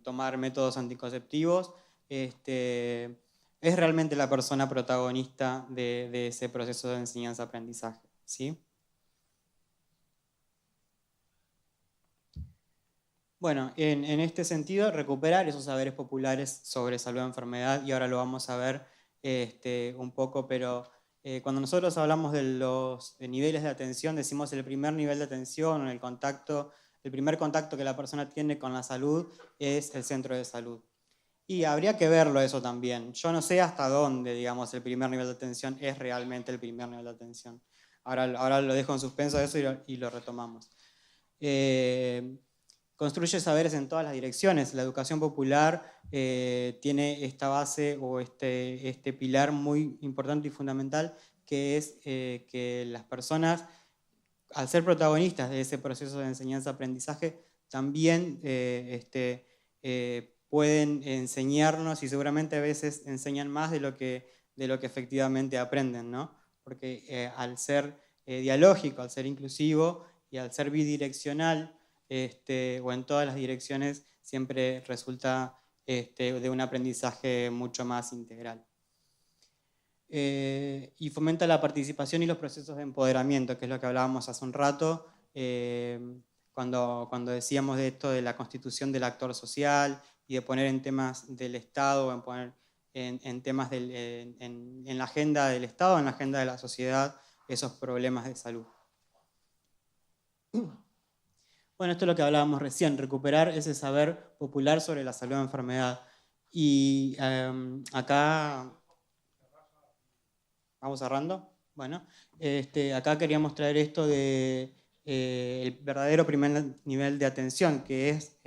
tomar métodos anticonceptivos. Es realmente la persona protagonista de ese proceso de enseñanza-aprendizaje, ¿sí? Bueno, en este sentido, recuperar esos saberes populares sobre salud y enfermedad, y ahora lo vamos a ver un poco, pero cuando nosotros hablamos de los niveles de atención, decimos el primer nivel de atención, el primer contacto que la persona tiene con la salud es el centro de salud. Y habría que verlo eso también. Yo no sé hasta dónde, digamos, el primer nivel de atención es realmente el primer nivel de atención. Ahora lo dejo en suspenso eso y lo retomamos. Construye saberes en todas las direcciones. La educación popular tiene esta base o este pilar muy importante y fundamental, que es que las personas, al ser protagonistas de ese proceso de enseñanza-aprendizaje, también pueden enseñarnos y seguramente a veces enseñan más de lo que efectivamente aprenden, ¿no? Porque al ser dialógico, al ser inclusivo y al ser bidireccional, o en todas las direcciones, siempre resulta de un aprendizaje mucho más integral. Y fomenta la participación y los procesos de empoderamiento, que es lo que hablábamos hace un rato, cuando decíamos de esto de la constitución del actor social y de poner en temas del Estado, en poner en temas en la agenda del Estado, en la agenda de la sociedad, esos problemas de salud. Bueno, esto es lo que hablábamos recién, recuperar ese saber popular sobre la salud o enfermedad. Y acá, ¿vamos cerrando? Bueno, acá queríamos traer esto de el verdadero primer nivel de atención, que es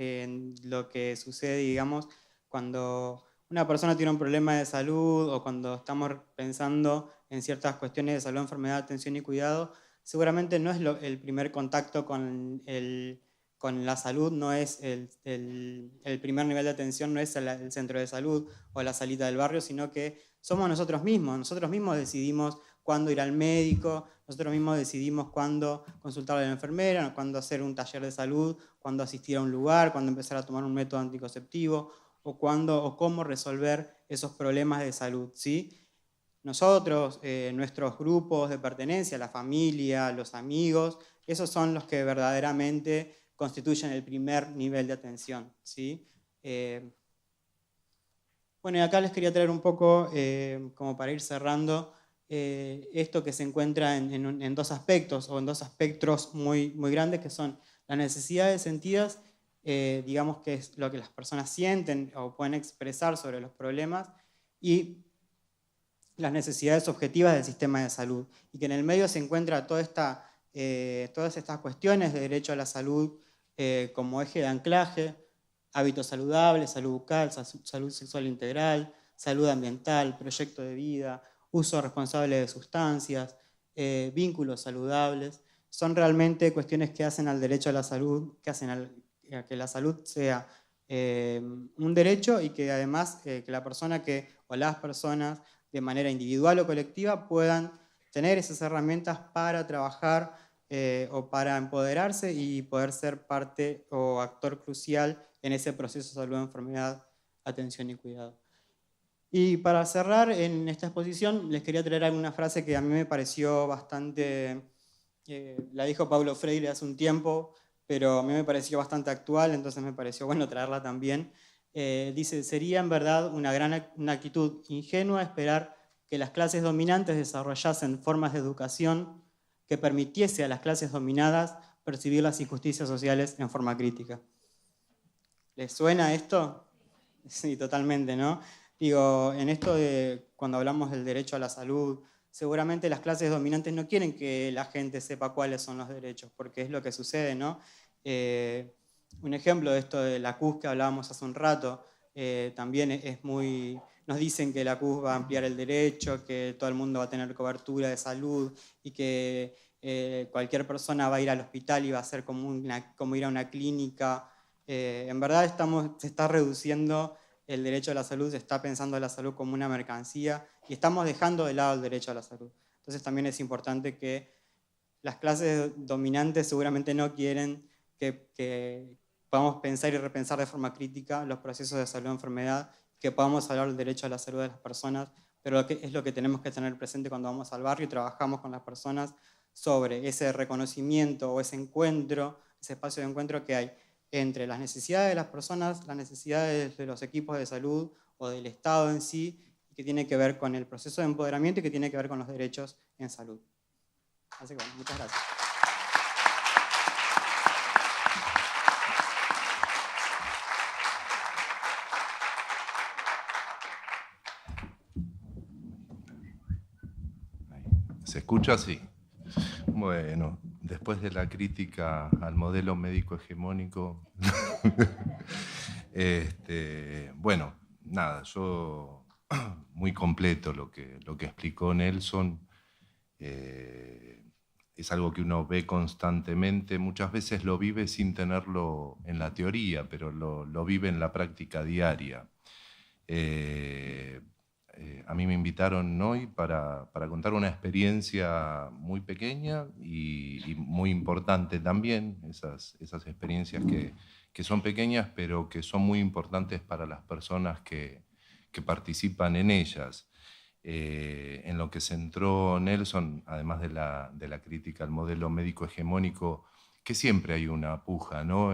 lo que sucede, digamos, cuando una persona tiene un problema de salud o cuando estamos pensando en ciertas cuestiones de salud, enfermedad, atención y cuidado. Seguramente no es el primer contacto con la salud, no es el primer nivel de atención, no es el centro de salud o la salita del barrio, sino que somos nosotros mismos decidimos cuándo ir al médico, nosotros mismos decidimos cuándo consultar a la enfermera, cuándo hacer un taller de salud, cuándo asistir a un lugar, cuándo empezar a tomar un método anticonceptivo o cómo resolver esos problemas de salud, ¿sí? Nosotros, nuestros grupos de pertenencia, la familia, los amigos, esos son los que verdaderamente constituyen el primer nivel de atención, ¿sí? Bueno, y acá les quería traer un poco, como para ir cerrando, esto que se encuentra en dos aspectos, o en dos espectros muy, muy grandes, que son las necesidades sentidas, digamos que es lo que las personas sienten o pueden expresar sobre los problemas, y las necesidades objetivas del sistema de salud, y que en el medio se encuentra todas estas cuestiones de derecho a la salud como eje de anclaje, hábitos saludables, salud bucal, salud sexual integral, salud ambiental, proyecto de vida, uso responsable de sustancias, vínculos saludables. Son realmente cuestiones que hacen al derecho a la salud, que hacen a que la salud sea un derecho y que además que la persona o las personas de manera individual o colectiva puedan tener esas herramientas para trabajar o para empoderarse y poder ser parte o actor crucial en ese proceso de salud, enfermedad, atención y cuidado. Y para cerrar en esta exposición les quería traer alguna frase que a mí me pareció bastante, la dijo Paulo Freire hace un tiempo, pero a mí me pareció bastante actual, entonces me pareció bueno traerla también. Dice, sería en verdad una actitud ingenua esperar que las clases dominantes desarrollasen formas de educación que permitiese a las clases dominadas percibir las injusticias sociales en forma crítica. ¿Les suena esto? Sí, totalmente, ¿no? Digo, en esto de cuando hablamos del derecho a la salud, seguramente las clases dominantes no quieren que la gente sepa cuáles son los derechos, porque es lo que sucede, ¿no? Un ejemplo de esto de la CUS que hablábamos hace un rato, también es muy... Nos dicen que la CUS va a ampliar el derecho, que todo el mundo va a tener cobertura de salud y que cualquier persona va a ir al hospital y va a ser como ir a una clínica. En verdad se está reduciendo el derecho a la salud, se está pensando la salud como una mercancía y estamos dejando de lado el derecho a la salud. Entonces también es importante que las clases dominantes seguramente no quieren que podamos pensar y repensar de forma crítica los procesos de salud o enfermedad, que podamos hablar del derecho a la salud de las personas, pero es lo que tenemos que tener presente cuando vamos al barrio y trabajamos con las personas sobre ese reconocimiento o ese encuentro, ese espacio de encuentro que hay entre las necesidades de las personas, las necesidades de los equipos de salud o del Estado en sí, que tiene que ver con el proceso de empoderamiento y que tiene que ver con los derechos en salud. Así que bueno, muchas gracias. ¿Se escucha? Sí. Bueno, después de la crítica al modelo médico hegemónico, bueno, nada, yo muy completo lo que explicó Nelson. Es algo que uno ve constantemente, muchas veces lo vive sin tenerlo en la teoría, pero lo vive en la práctica diaria. A mí me invitaron hoy para contar una experiencia muy pequeña y muy importante también, esas experiencias que son pequeñas pero que son muy importantes para las personas que participan en ellas. En lo que centró Nelson, además de la crítica al modelo médico hegemónico, que siempre hay una puja, ¿no?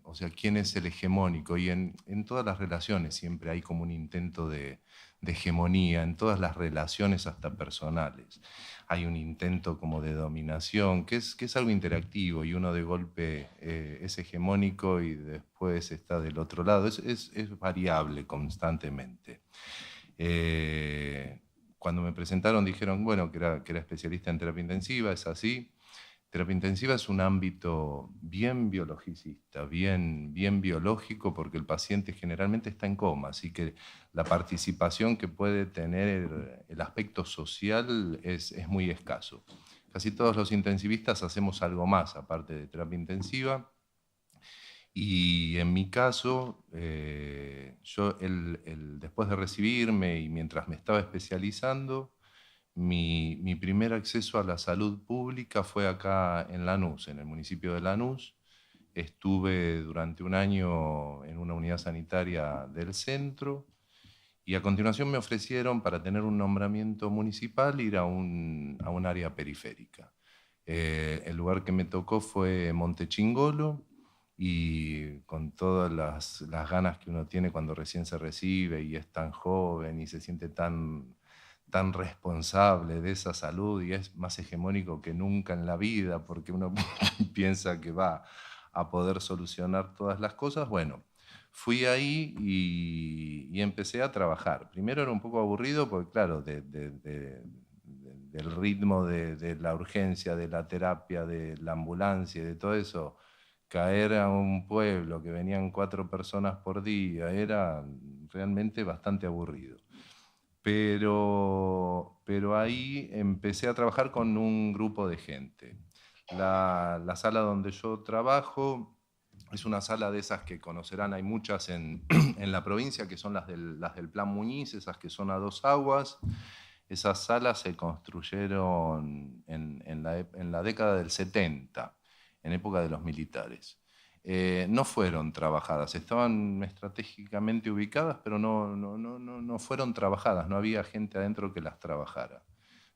O sea, ¿quién es el hegemónico? Y en todas las relaciones siempre hay como un intento de hegemonía, en todas las relaciones hasta personales. Hay un intento como de dominación, que es algo interactivo, y uno de golpe es hegemónico y después está del otro lado. Es variable constantemente. Cuando me presentaron dijeron, bueno, que era especialista en terapia intensiva, es así. Terapia intensiva es un ámbito bien biologicista, bien biológico, porque el paciente generalmente está en coma, así que la participación que puede tener el aspecto social es muy escaso. Casi todos los intensivistas hacemos algo más aparte de terapia intensiva, y en mi caso, yo después de recibirme y mientras me estaba especializando, mi primer acceso a la salud pública fue acá en Lanús, en el municipio de Lanús. Estuve durante un año en una unidad sanitaria del centro y a continuación me ofrecieron, para tener un nombramiento municipal, ir a un área periférica. El lugar que me tocó fue Montechingolo, y con todas las ganas que uno tiene cuando recién se recibe y es tan joven y se siente tan responsable de esa salud y es más hegemónico que nunca en la vida porque uno piensa que va a poder solucionar todas las cosas. Bueno, fui ahí y empecé a trabajar. Primero era un poco aburrido porque, claro, del ritmo de la urgencia, de la terapia, de la ambulancia y de todo eso, caer a un pueblo que venían 4 personas por día era realmente bastante aburrido. Pero ahí empecé a trabajar con un grupo de gente. La sala donde yo trabajo es una sala de esas que conocerán, hay muchas en la provincia, que son las del Plan Muñiz, esas que son a 2 aguas. Esas salas se construyeron en la década del 70, en época de los militares. No fueron trabajadas, estaban estratégicamente ubicadas, pero no fueron trabajadas, no había gente adentro que las trabajara.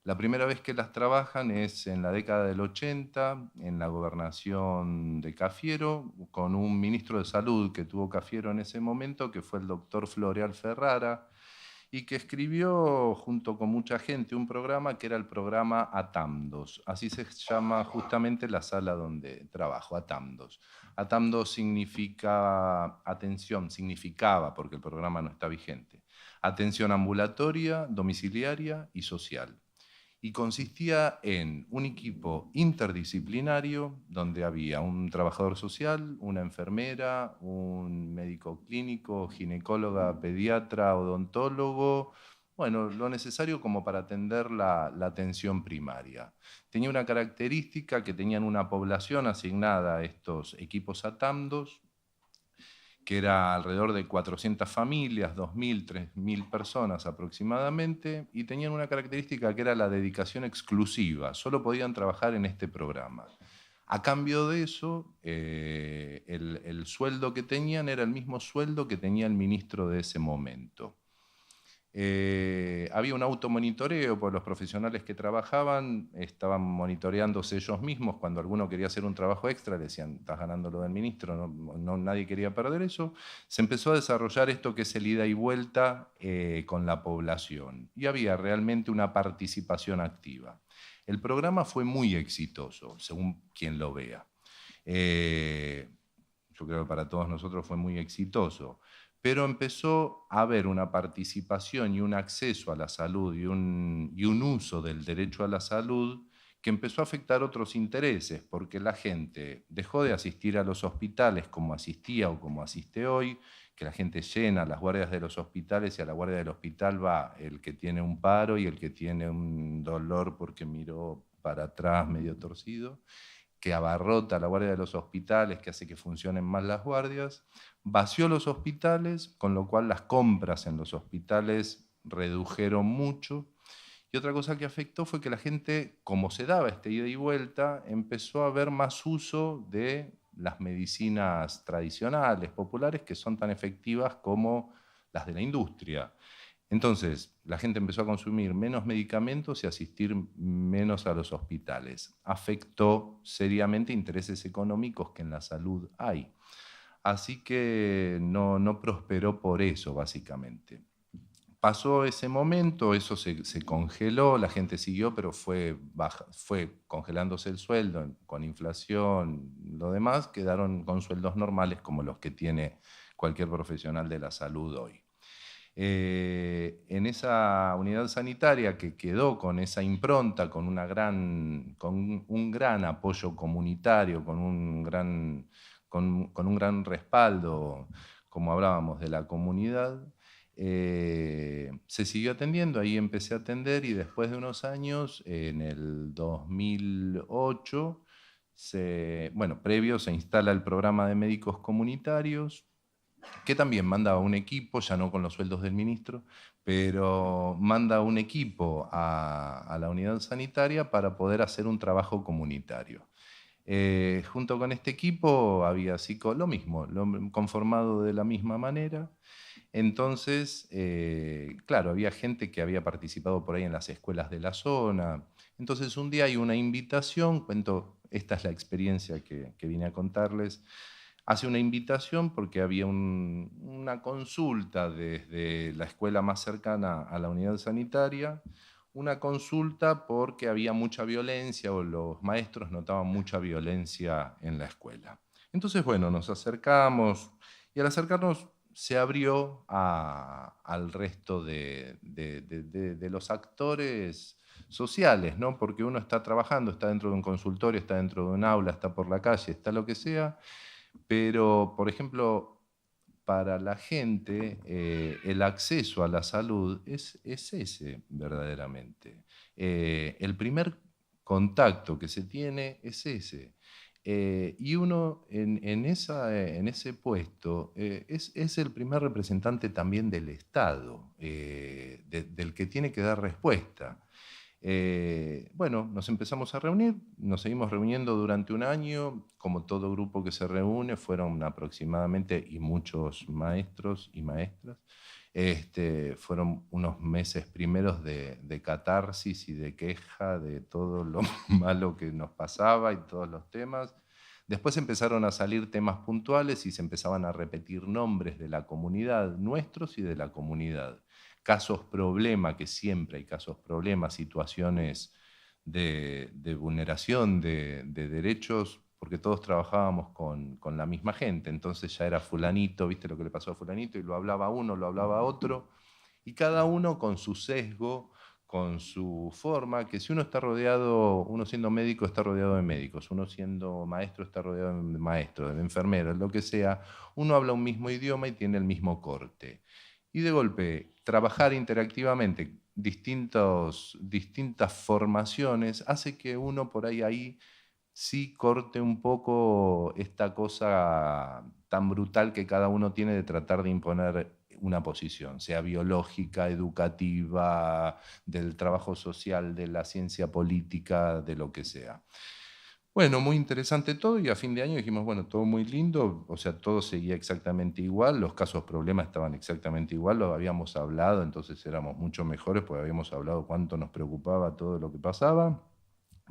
La primera vez que las trabajan es en la década del 80, en la gobernación de Cafiero, con un ministro de salud que tuvo Cafiero en ese momento, que fue el doctor Floreal Ferrara, y que escribió junto con mucha gente un programa que era el programa Atamdos. Así se llama justamente la sala donde trabajo, Atamdos. Atamdos significa atención, significaba, porque el programa no está vigente, atención ambulatoria, domiciliaria y social. Y consistía en un equipo interdisciplinario donde había un trabajador social, una enfermera, un médico clínico, ginecóloga, pediatra, odontólogo, bueno, lo necesario como para atender la atención primaria. Tenía una característica que tenían una población asignada a estos equipos atamdos, que era alrededor de 400 familias, 2.000, 3.000 personas aproximadamente, y tenían una característica que era la dedicación exclusiva, solo podían trabajar en este programa. A cambio de eso, el sueldo que tenían era el mismo sueldo que tenía el ministro de ese momento. Había un automonitoreo, porque los profesionales que trabajaban estaban monitoreándose ellos mismos. Cuando alguno quería hacer un trabajo extra, le decían, estás ganando lo del ministro, nadie quería perder eso. Se empezó a desarrollar esto que es el ida y vuelta con la población, y había realmente una participación activa. El programa fue muy exitoso, según quien lo vea. Yo creo que para todos nosotros fue muy exitoso. Pero empezó a haber una participación y un acceso a la salud y un uso del derecho a la salud que empezó a afectar otros intereses, porque la gente dejó de asistir a los hospitales como asistía o como asiste hoy, que la gente llena las guardias de los hospitales, y a la guardia del hospital va el que tiene un paro y el que tiene un dolor porque miró para atrás medio torcido, que abarrota la guardia de los hospitales, que hace que funcionen más las guardias, vació los hospitales, con lo cual las compras en los hospitales redujeron mucho. Y otra cosa que afectó fue que la gente, como se daba este ida y vuelta, empezó a ver más uso de las medicinas tradicionales, populares, que son tan efectivas como las de la industria. Entonces, la gente empezó a consumir menos medicamentos y a asistir menos a los hospitales. Afectó seriamente intereses económicos que en la salud hay. Así que no prosperó por eso, básicamente. Pasó ese momento, eso se congeló, la gente siguió, pero fue congelándose el sueldo, con inflación, lo demás, quedaron con sueldos normales como los que tiene cualquier profesional de la salud hoy. En esa unidad sanitaria que quedó con esa impronta, con un gran apoyo comunitario, con un gran respaldo, como hablábamos, de la comunidad, se siguió atendiendo. Ahí empecé a atender, y después de unos años, en el 2008, previo se instala el programa de médicos comunitarios, que también manda un equipo, ya no con los sueldos del ministro, pero manda un equipo a la unidad sanitaria para poder hacer un trabajo comunitario. Junto con este equipo había lo mismo, conformado de la misma manera. Entonces, claro, había gente que había participado por ahí en las escuelas de la zona. Entonces, un día hay una invitación, esta es la experiencia que vine a contarles. Hace una invitación porque había una consulta desde la escuela más cercana a la unidad sanitaria, una consulta porque había mucha violencia, o los maestros notaban mucha violencia en la escuela. Entonces, bueno, nos acercamos, y al acercarnos se abrió al resto de los actores sociales, ¿no? Porque uno está trabajando, está dentro de un consultorio, está dentro de un aula, está por la calle, está lo que sea. Pero, por ejemplo, para la gente, el acceso a la salud es ese verdaderamente. El primer contacto que se tiene es ese. Y uno en ese puesto es el primer representante también del Estado, del que tiene que dar respuesta. Bueno, nos empezamos a reunir, nos seguimos reuniendo durante un año. Como todo grupo que se reúne, fueron aproximadamente, y muchos maestros y maestras, fueron unos meses primeros de catarsis y de queja de todo lo malo que nos pasaba y todos los temas. Después empezaron a salir temas puntuales y se empezaban a repetir nombres de la comunidad, nuestros y de la comunidad. casos problema, que siempre hay casos problema, situaciones de vulneración de derechos, porque todos trabajábamos con la misma gente, entonces ya era fulanito, viste lo que le pasó a fulanito, y lo hablaba uno, lo hablaba otro, y cada uno con su sesgo, con su forma, que si uno está rodeado, uno siendo médico está rodeado de médicos, uno siendo maestro está rodeado de maestros, de enfermeros, lo que sea, uno habla un mismo idioma y tiene el mismo corte. Y de golpe, trabajar interactivamente distintas formaciones hace que uno por ahí sí corte un poco esta cosa tan brutal que cada uno tiene de tratar de imponer una posición, sea biológica, educativa, del trabajo social, de la ciencia política, de lo que sea. Bueno, muy interesante todo y a fin de año dijimos, bueno, todo muy lindo, o sea, todo seguía exactamente igual, los casos problemas estaban exactamente igual, lo habíamos hablado, entonces éramos mucho mejores porque habíamos hablado cuánto nos preocupaba todo lo que pasaba,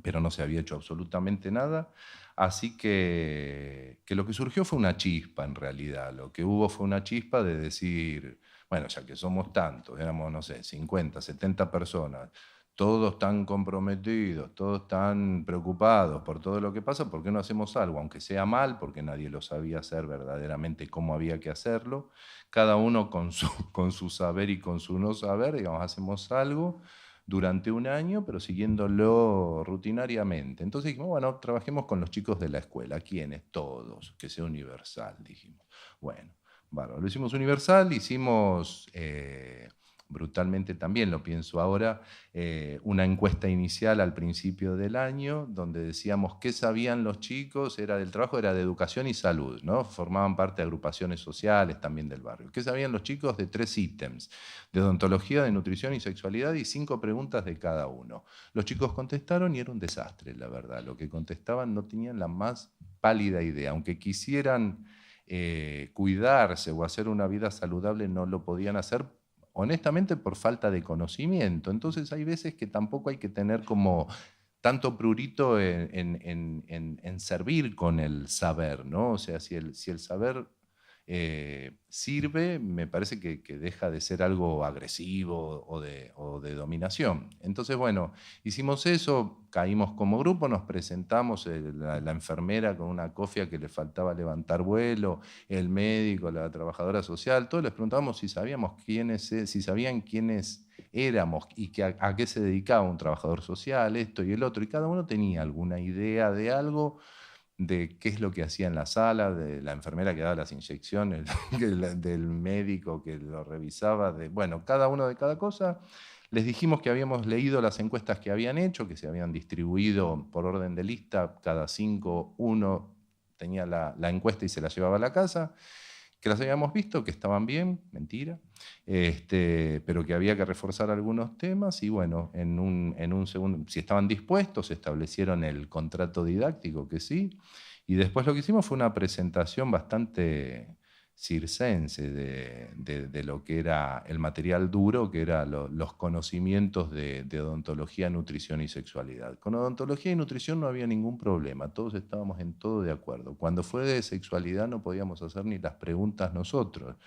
pero no se había hecho absolutamente nada. Así que lo que surgió fue una chispa en realidad, lo que hubo fue una chispa de decir, bueno, ya que somos tantos, éramos, no sé, 50, 70 personas, todos tan comprometidos, todos tan preocupados por todo lo que pasa, ¿por qué no hacemos algo? Aunque sea mal, porque nadie lo sabía hacer verdaderamente cómo había que hacerlo, cada uno con su saber y con su no saber, digamos, hacemos algo durante un año, pero siguiéndolo rutinariamente. Entonces dijimos, bueno, trabajemos con los chicos de la escuela. ¿Quiénes? Todos, que sea universal, dijimos. Bueno, bárbaro. Lo hicimos universal, hicimos brutalmente también, lo pienso ahora, una encuesta inicial al principio del año, donde decíamos qué sabían los chicos, era del trabajo, era de educación y salud, ¿no? Formaban parte de agrupaciones sociales también del barrio. ¿Qué sabían los chicos? De 3 ítems, de odontología, de nutrición y sexualidad, y 5 preguntas de cada uno. Los chicos contestaron y era un desastre, la verdad. Lo que contestaban no tenían la más pálida idea, aunque quisieran cuidarse o hacer una vida saludable, no lo podían hacer honestamente por falta de conocimiento. Entonces hay veces que tampoco hay que tener como tanto prurito en servir con el saber, ¿no? O sea, si el saber sirve, me parece que deja de ser algo agresivo o de dominación. Entonces, bueno, hicimos eso, caímos como grupo, nos presentamos, la enfermera con una cofia que le faltaba levantar vuelo, el médico, la trabajadora social, todos les preguntábamos si sabíamos si sabían quiénes éramos y a qué se dedicaba un trabajador social, esto y el otro, y cada uno tenía alguna idea de algo, de qué es lo que hacía en la sala, de la enfermera que daba las inyecciones, del médico que lo revisaba, bueno, cada uno de cada cosa. Les dijimos que habíamos leído las encuestas que habían hecho, que se habían distribuido por orden de lista, cada 5, uno tenía la encuesta y se la llevaba a la casa, que las habíamos visto, que estaban bien, mentira, pero que había que reforzar algunos temas y bueno, en un segundo, si estaban dispuestos, establecieron el contrato didáctico, que sí, y después lo que hicimos fue una presentación bastante circense de lo que era el material duro, que eran los conocimientos de odontología, nutrición y sexualidad. Con odontología y nutrición no había ningún problema, todos estábamos en todo de acuerdo. Cuando fue de sexualidad no podíamos hacer ni las preguntas nosotros,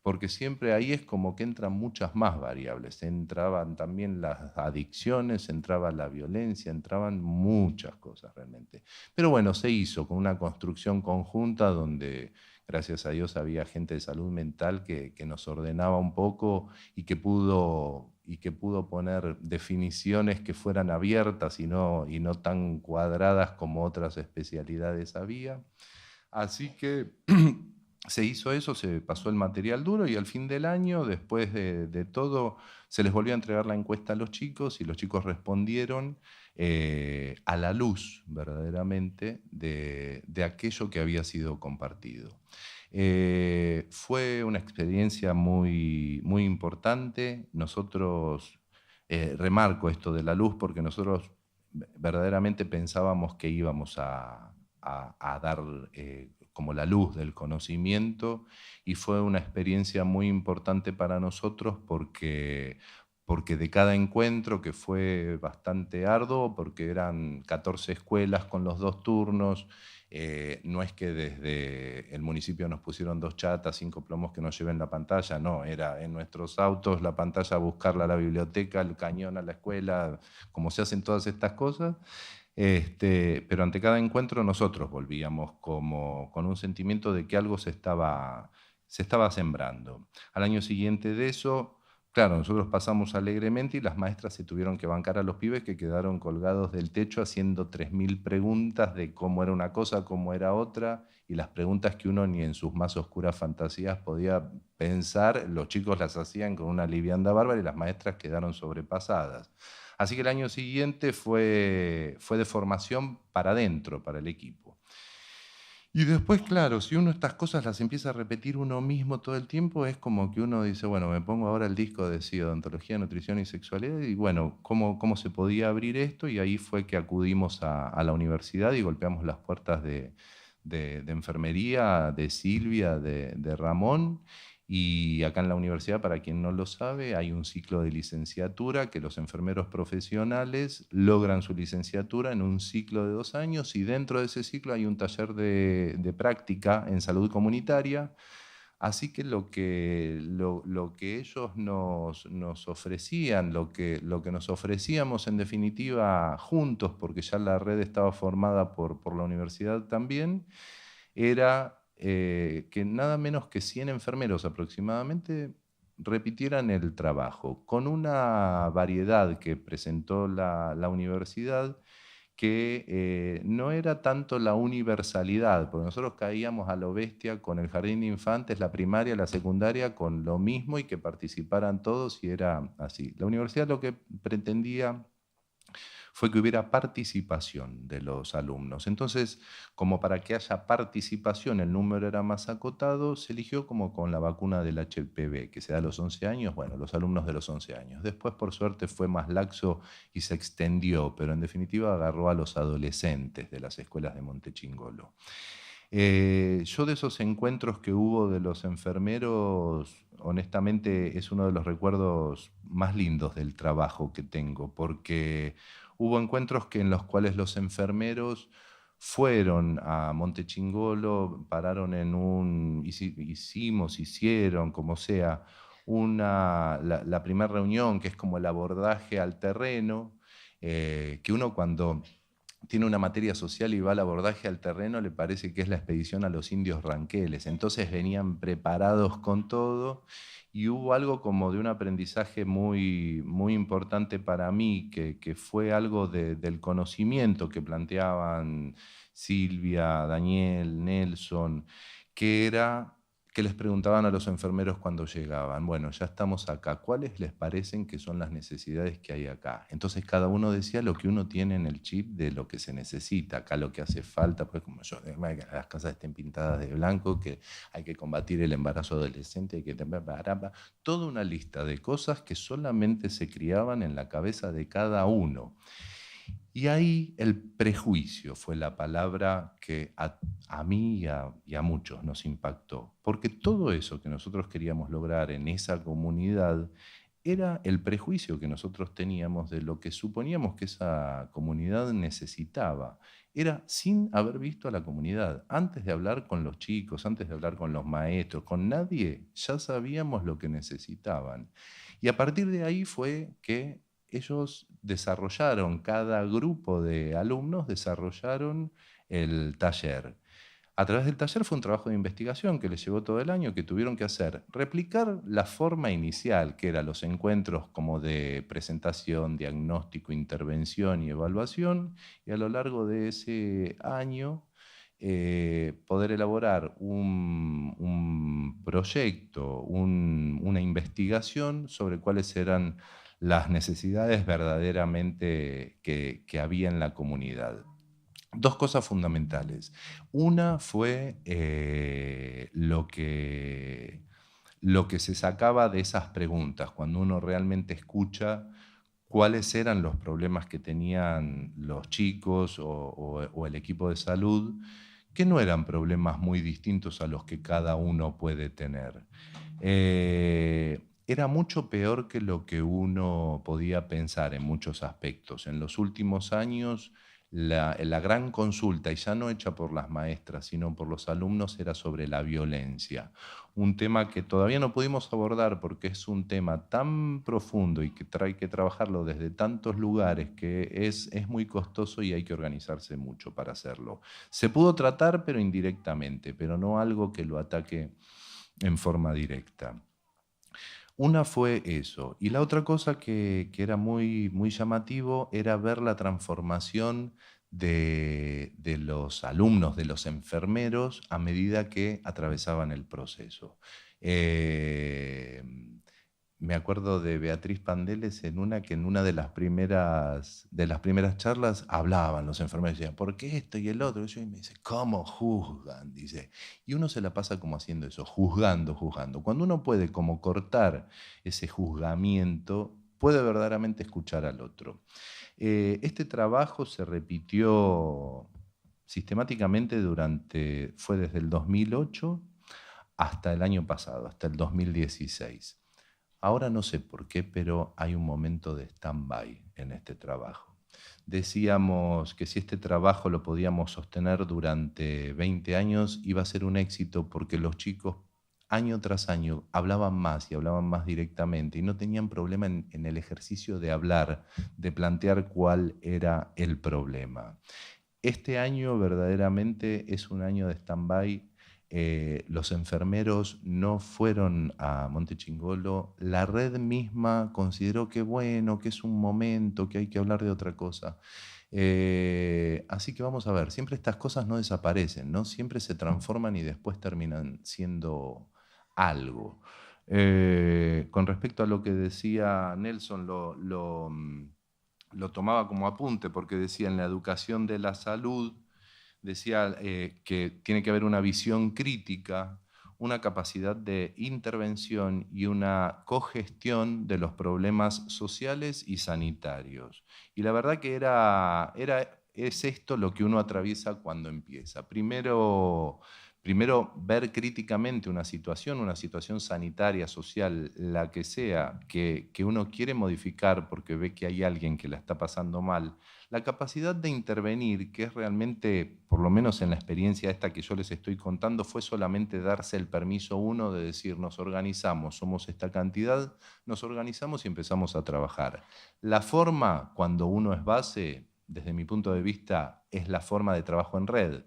porque siempre ahí es como que entran muchas más variables. Entraban también las adicciones, entraba la violencia, entraban muchas cosas realmente. Pero bueno, se hizo con una construcción conjunta donde gracias a Dios había gente de salud mental que nos ordenaba un poco y que pudo poner definiciones que fueran abiertas y no tan cuadradas como otras especialidades había. Así que se hizo eso, se pasó el material duro y al fin del año, después de todo, se les volvió a entregar la encuesta a los chicos y los chicos respondieron a la luz verdaderamente de aquello que había sido compartido. Fue una experiencia muy, muy importante. Nosotros, remarco esto de la luz porque nosotros verdaderamente pensábamos que íbamos a dar como la luz del conocimiento y fue una experiencia muy importante para nosotros porque porque de cada encuentro, que fue bastante arduo, porque eran 14 escuelas con los 2 turnos, no es que desde el municipio nos pusieron 2 chatas, 5 plomos que nos lleven la pantalla, no, era en nuestros autos la pantalla a buscarla a la biblioteca, el cañón a la escuela, como se hacen todas estas cosas. Pero ante cada encuentro nosotros volvíamos con un sentimiento de que algo se estaba sembrando. Al año siguiente de eso, claro, nosotros pasamos alegremente y las maestras se tuvieron que bancar a los pibes que quedaron colgados del techo haciendo 3000 preguntas de cómo era una cosa, cómo era otra, y las preguntas que uno ni en sus más oscuras fantasías podía pensar, los chicos las hacían con una liviandad bárbara y las maestras quedaron sobrepasadas. Así que el año siguiente fue de formación para adentro, para el equipo. Y después, claro, si uno estas cosas las empieza a repetir uno mismo todo el tiempo, es como que uno dice, bueno, me pongo ahora el disco de odontología, nutrición y sexualidad, y bueno, ¿cómo se podía abrir esto? Y ahí fue que acudimos a la universidad y golpeamos las puertas de enfermería, de Silvia, de Ramón. Y acá en la universidad, para quien no lo sabe, hay un ciclo de licenciatura que los enfermeros profesionales logran su licenciatura en un ciclo de 2 años, y dentro de ese ciclo hay un taller de práctica en salud comunitaria. Así que lo que ellos nos ofrecían, lo que nos ofrecíamos en definitiva juntos, porque ya la red estaba formada por la universidad también, era que nada menos que 100 enfermeros aproximadamente repitieran el trabajo, con una variedad que presentó la universidad, que no era tanto la universalidad, porque nosotros caíamos a lo bestia con el jardín de infantes, la primaria, la secundaria, con lo mismo, y que participaran todos, y era así. La universidad lo que pretendía fue que hubiera participación de los alumnos. Entonces, como para que haya participación, el número era más acotado, se eligió como con la vacuna del HPV, que se da a los 11 años, bueno, los alumnos de los 11 años. Después, por suerte, fue más laxo y se extendió, pero en definitiva agarró a los adolescentes de las escuelas de Montechingolo. Yo de esos encuentros que hubo de los enfermeros, honestamente es uno de los recuerdos más lindos del trabajo que tengo, porque hubo encuentros en los cuales los enfermeros fueron a Montechingolo, pararon hicieron, como sea, la primera reunión, que es como el abordaje al terreno, que uno cuando tiene una materia social y va al abordaje al terreno, le parece que es la expedición a los indios ranqueles. Entonces venían preparados con todo, y hubo algo como de un aprendizaje muy, muy importante para mí, que fue algo del conocimiento que planteaban Silvia, Daniel, Nelson, que era que les preguntaban a los enfermeros cuando llegaban, bueno, ya estamos acá, ¿cuáles les parecen que son las necesidades que hay acá? Entonces cada uno decía lo que uno tiene en el chip de lo que se necesita, acá lo que hace falta, pues como yo, que las casas estén pintadas de blanco, que hay que combatir el embarazo adolescente, hay que tener toda una lista de cosas que solamente se criaban en la cabeza de cada uno. Y ahí el prejuicio fue la palabra que a mí y a muchos nos impactó, porque todo eso que nosotros queríamos lograr en esa comunidad era el prejuicio que nosotros teníamos de lo que suponíamos que esa comunidad necesitaba. Era sin haber visto a la comunidad. Antes de hablar con los chicos, antes de hablar con los maestros, con nadie, ya sabíamos lo que necesitaban. Y a partir de ahí fue que ellos desarrollaron, cada grupo de alumnos desarrollaron el taller. A través del taller fue un trabajo de investigación que les llevó todo el año, que tuvieron que hacer, replicar la forma inicial, que eran los encuentros como de presentación, diagnóstico, intervención y evaluación, y a lo largo de ese año poder elaborar un proyecto, una investigación sobre cuáles eran las necesidades verdaderamente que había en la comunidad. 2 cosas fundamentales. Una fue lo que se sacaba de esas preguntas, cuando uno realmente escucha cuáles eran los problemas que tenían los chicos o el equipo de salud, que no eran problemas muy distintos a los que cada uno puede tener. era mucho peor que lo que uno podía pensar en muchos aspectos. En los últimos años, la gran consulta, y ya no hecha por las maestras, sino por los alumnos, era sobre la violencia. Un tema que todavía no pudimos abordar porque es un tema tan profundo y que hay que trabajarlo desde tantos lugares que es muy costoso y hay que organizarse mucho para hacerlo. Se pudo tratar, pero indirectamente, pero no algo que lo ataque en forma directa. Una fue eso, y la otra cosa que era muy, muy llamativo era ver la transformación de los alumnos, de los enfermeros, a medida que atravesaban el proceso. Eh, Me acuerdo de Beatriz Pandeles en una de las primeras charlas hablaban los enfermeros, decían, ¿por qué esto y el otro? Y me dice, ¿cómo juzgan? Dice, y uno se la pasa como haciendo eso, juzgando. Cuando uno puede como cortar ese juzgamiento, puede verdaderamente escuchar al otro. Este trabajo se repitió sistemáticamente fue desde el 2008 hasta el año pasado, hasta el 2016. Ahora no sé por qué, pero hay un momento de stand-by en este trabajo. Decíamos que si este trabajo lo podíamos sostener durante 20 años, iba a ser un éxito porque los chicos año tras año hablaban más y hablaban más directamente y no tenían problema en el ejercicio de hablar, de plantear cuál era el problema. Este año verdaderamente es un año de stand-by. Los enfermeros no fueron a Montechingolo, la red misma consideró que bueno, que es un momento, que hay que hablar de otra cosa. Así que vamos a ver, siempre estas cosas no desaparecen, ¿no? Siempre se transforman y después terminan siendo algo. Con respecto a lo que decía Nelson, lo tomaba como apunte porque decía en la educación de la salud, decía que tiene que haber una visión crítica, una capacidad de intervención y una cogestión de los problemas sociales y sanitarios. Y la verdad que es esto lo que uno atraviesa cuando empieza. Primero ver críticamente una situación sanitaria, social, la que sea, que uno quiere modificar porque ve que hay alguien que la está pasando mal. La capacidad de intervenir, que es realmente, por lo menos en la experiencia esta que yo les estoy contando, fue solamente darse el permiso uno de decir, nos organizamos, somos esta cantidad, nos organizamos y empezamos a trabajar. La forma, cuando uno es base, desde mi punto de vista, es la forma de trabajo en red,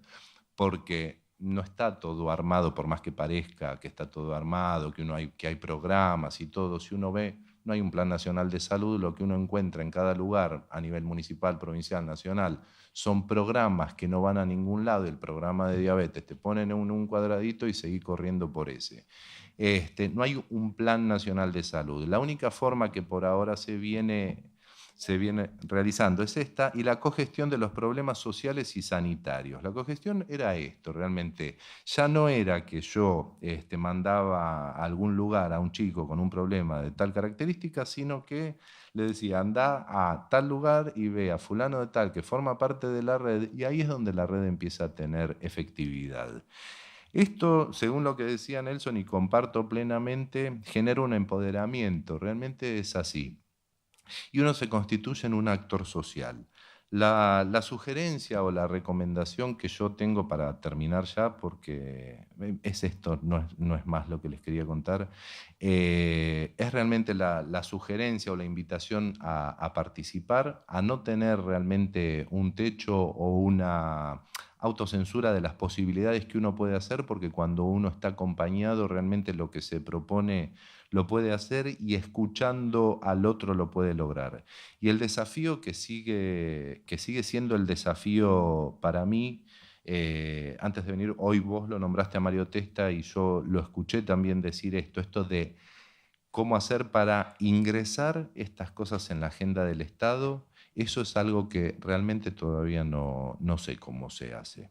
porque no está todo armado, por más que parezca que está todo armado, que hay programas y todo. Si uno ve, no hay un plan nacional de salud, lo que uno encuentra en cada lugar, a nivel municipal, provincial, nacional, son programas que no van a ningún lado. El programa de diabetes, te ponen en un cuadradito y seguís corriendo por ese. No hay un plan nacional de salud. La única forma que por ahora se viene realizando es esta, y la cogestión de los problemas sociales y sanitarios. La cogestión era esto, realmente. Ya no era que yo mandaba a algún lugar a un chico con un problema de tal característica, sino que le decía, anda a tal lugar y ve a fulano de tal que forma parte de la red, y ahí es donde la red empieza a tener efectividad. Esto, según lo que decía Nelson, y comparto plenamente, genera un empoderamiento, realmente es así. Y uno se constituye en un actor social. La sugerencia o la recomendación que yo tengo para terminar ya, porque es esto, no es más lo que les quería contar, es realmente la sugerencia o la invitación a participar, a no tener realmente un techo o una autocensura de las posibilidades que uno puede hacer, porque cuando uno está acompañado realmente lo que se propone lo puede hacer y escuchando al otro lo puede lograr. Y el desafío que sigue siendo el desafío para mí, antes de venir, hoy vos lo nombraste a Mario Testa y yo lo escuché también decir esto de cómo hacer para ingresar estas cosas en la agenda del Estado. Eso es algo que realmente todavía no sé cómo se hace.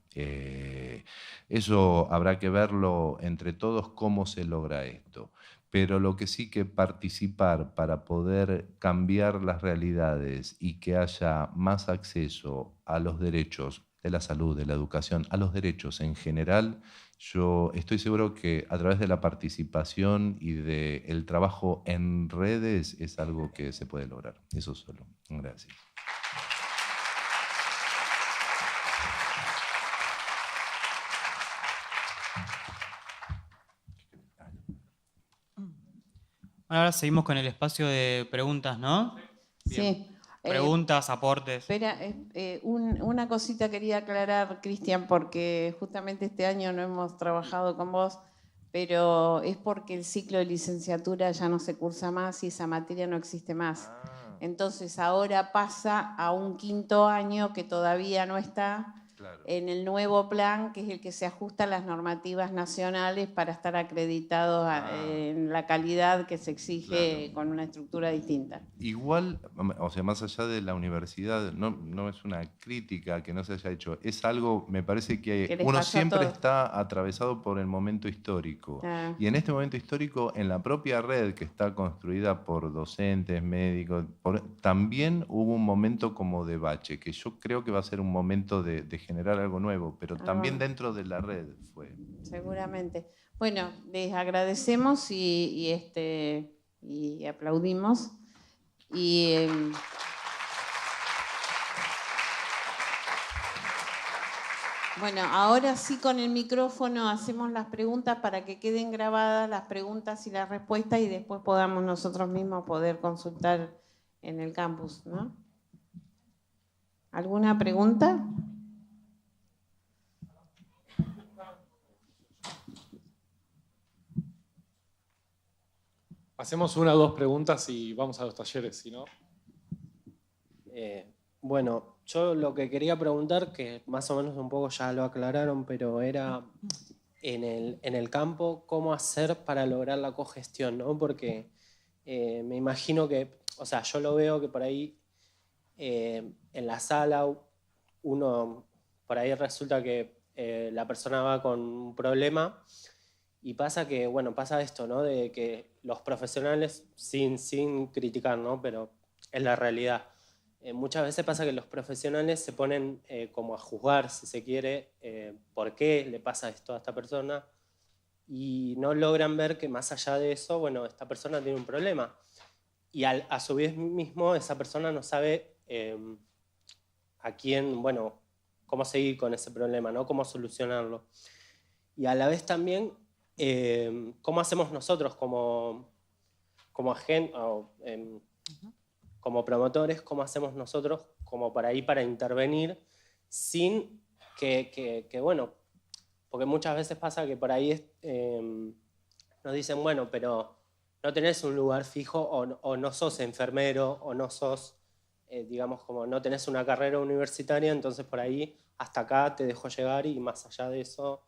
Eso habrá que verlo entre todos, cómo se logra esto. Pero lo que sí que participar para poder cambiar las realidades y que haya más acceso a los derechos de la salud, de la educación, a los derechos en general, Yo estoy seguro que a través de la participación y del trabajo en redes es algo que se puede lograr. Eso solo. Gracias. Ahora seguimos con el espacio de preguntas, ¿no? Bien. Sí. Preguntas, aportes. Espera, una cosita quería aclarar, Cristian, porque justamente este año no hemos trabajado con vos, pero es porque el ciclo de licenciatura ya no se cursa más y esa materia no existe más. Entonces ahora pasa a un 5º año que todavía no está en el nuevo plan, que es el que se ajusta a las normativas nacionales para estar acreditados en la calidad que se exige con una estructura distinta. Igual, o sea, más allá de la universidad, no es una crítica que no se haya hecho, es algo, me parece que uno siempre está atravesado por el momento histórico. Y en este momento histórico, en la propia red que está construida por docentes, médicos, también hubo un momento como de bache, que yo creo que va a ser un momento de generar algo nuevo, pero también dentro de la red fue. Seguramente. Bueno, les agradecemos y aplaudimos. Bueno, ahora sí con el micrófono hacemos las preguntas para que queden grabadas las preguntas y las respuestas y después podamos nosotros mismos poder consultar en el campus, ¿no? ¿Alguna pregunta? Hacemos 1 o 2 preguntas y vamos a los talleres, si no. Bueno, yo lo que quería preguntar, que más o menos un poco ya lo aclararon, pero era en el campo, ¿cómo hacer para lograr la cogestión, ¿no? Porque me imagino que, o sea, yo lo veo que por ahí en la sala uno, por ahí resulta que la persona va con un problema y pasa que, bueno, pasa esto, ¿no? De que los profesionales, sin criticar, ¿no? Pero es la realidad. Muchas veces pasa que los profesionales se ponen como a juzgar, si se quiere, por qué le pasa esto a esta persona y no logran ver que más allá de eso, bueno, esta persona tiene un problema. Y a su vez mismo esa persona no sabe a quién, bueno, cómo seguir con ese problema, ¿no? Cómo solucionarlo. Y a la vez también, ¿cómo hacemos nosotros como agentes, como promotores, cómo hacemos nosotros como para intervenir sin que bueno, porque muchas veces pasa que por ahí nos dicen, bueno, pero no tenés un lugar fijo o no sos enfermero o no sos, digamos, como no tenés una carrera universitaria, entonces por ahí hasta acá te dejo llegar y más allá de eso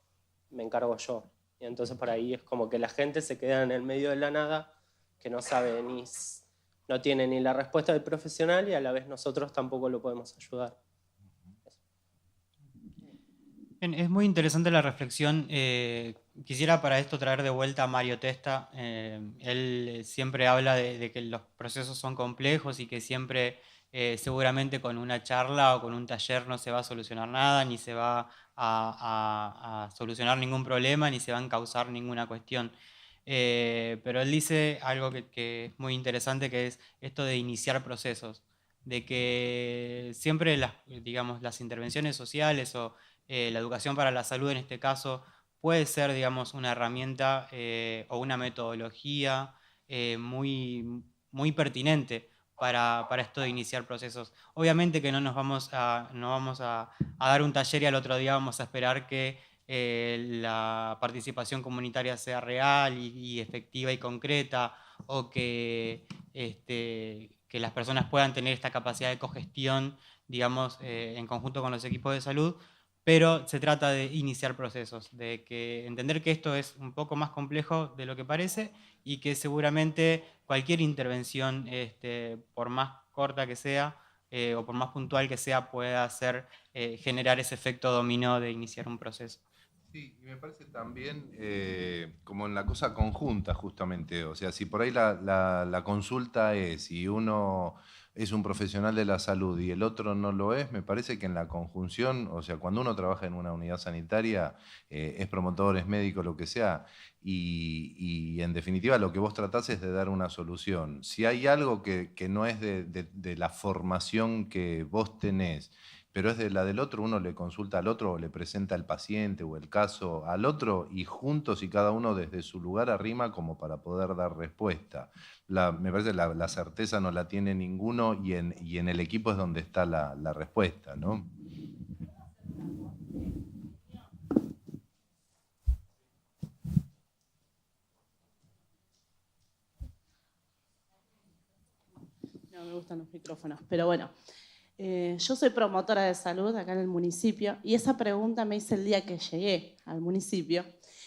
me encargo yo. Y entonces por ahí es como que la gente se queda en el medio de la nada, que no sabe no tiene ni la respuesta del profesional y a la vez nosotros tampoco lo podemos ayudar. Bien, es muy interesante la reflexión. Quisiera para esto traer de vuelta a Mario Testa. Él siempre habla de que los procesos son complejos y que siempre seguramente con una charla o con un taller no se va a solucionar nada, ni se va a solucionar ningún problema, ni se va a encauzar ninguna cuestión. Pero él dice algo que es muy interesante, que es esto de iniciar procesos, de que siempre las intervenciones sociales o la educación para la salud en este caso puede ser, digamos, una herramienta o una metodología muy pertinente para esto de iniciar procesos. Obviamente que no vamos a dar un taller y al otro día vamos a esperar que la participación comunitaria sea real y efectiva y concreta, o que las personas puedan tener esta capacidad de cogestión, digamos, en conjunto con los equipos de salud, pero se trata de iniciar procesos, de entender que esto es un poco más complejo de lo que parece y que seguramente cualquier intervención, por más corta que sea o por más puntual que sea, pueda generar ese efecto dominó de iniciar un proceso. Sí, y me parece también como en la cosa conjunta, justamente. O sea, si por ahí la consulta es, y uno es un profesional de la salud y el otro no lo es, me parece que en la conjunción, o sea, cuando uno trabaja en una unidad sanitaria, es promotor, es médico, lo que sea, y en definitiva lo que vos tratás es de dar una solución. Si hay algo que no es de la formación que vos tenés, pero es de la del otro, uno le consulta al otro o le presenta al paciente o el caso al otro y juntos y cada uno desde su lugar arrima como para poder dar respuesta. Me parece que la certeza no la tiene ninguno y en el equipo es donde está la respuesta, ¿no? No me gustan los micrófonos, pero bueno. Yo soy promotora de salud acá en el municipio y esa pregunta me hice el día que llegué al municipio.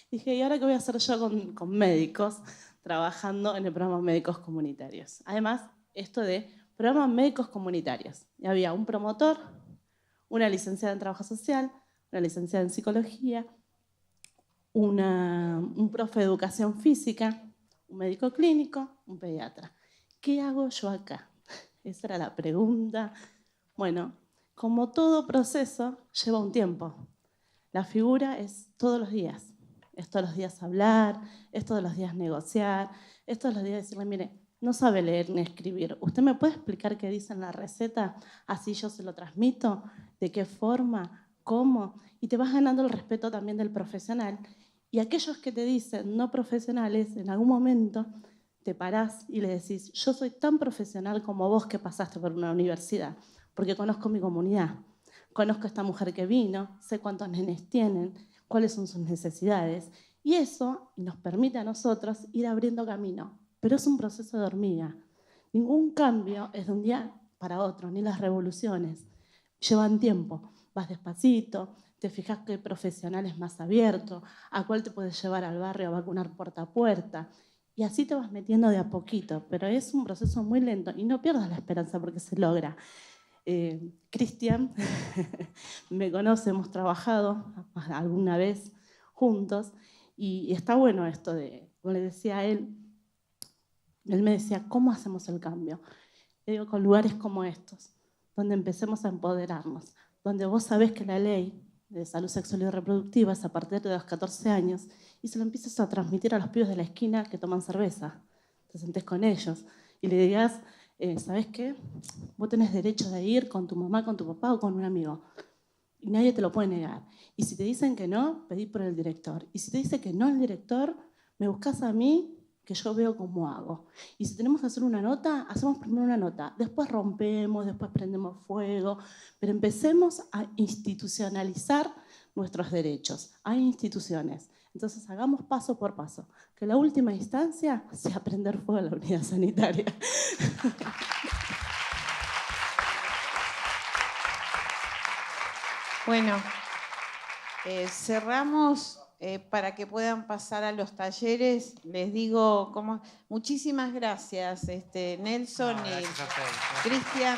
Dije, ¿y ahora qué voy a hacer yo con médicos trabajando en el programa Médicos Comunitarios? Además, esto de programas médicos comunitarios. Y había un promotor, una licenciada en trabajo social, una licenciada en psicología, un profe de educación física, un médico clínico, un pediatra. ¿Qué hago yo acá? Esa era la pregunta. Bueno, como todo proceso, lleva un tiempo. La figura es todos los días. Es todos los días hablar, es todos los días negociar, es todos los días decirle, mire, no sabe leer ni escribir. ¿Usted me puede explicar qué dice en la receta? Así yo se lo transmito. ¿De qué forma? ¿Cómo? Y te vas ganando el respeto también del profesional. Y aquellos que te dicen no profesionales, en algún momento te parás y le decís, yo soy tan profesional como vos que pasaste por una universidad, porque conozco mi comunidad, conozco a esta mujer que vino, sé cuántos nenes tienen, cuáles son sus necesidades, y eso nos permite a nosotros ir abriendo camino, pero es un proceso de hormiga. Ningún cambio es de un día para otro, ni las revoluciones. Llevan tiempo, vas despacito, te fijas qué profesional es más abierto, a cuál te puedes llevar al barrio a vacunar puerta a puerta, y así te vas metiendo de a poquito, pero es un proceso muy lento y no pierdas la esperanza porque se logra. Cristian me conoce, hemos trabajado alguna vez juntos y está bueno esto de, como le decía a él me decía, ¿cómo hacemos el cambio? Le digo, con lugares como estos, donde empecemos a empoderarnos, donde vos sabés que la ley de salud sexual y reproductiva es a partir de los 14 años y se lo empiezas a transmitir a los pibes de la esquina que toman cerveza. Te sentés con ellos y le digas, ¿sabés qué? Vos tenés derecho de ir con tu mamá, con tu papá o con un amigo. Y nadie te lo puede negar. Y si te dicen que no, pedí por el director. Y si te dice que no el director, me buscas a mí, que yo veo cómo hago. Y si tenemos que hacer una nota, hacemos primero una nota. Después rompemos, después prendemos fuego. Pero empecemos a institucionalizar nuestros derechos. Hay instituciones. Entonces hagamos paso por paso. Que la última instancia sea prender fuego a la unidad sanitaria. Bueno, cerramos para que puedan pasar a los talleres. Les digo, muchísimas gracias, Nelson y Cristian.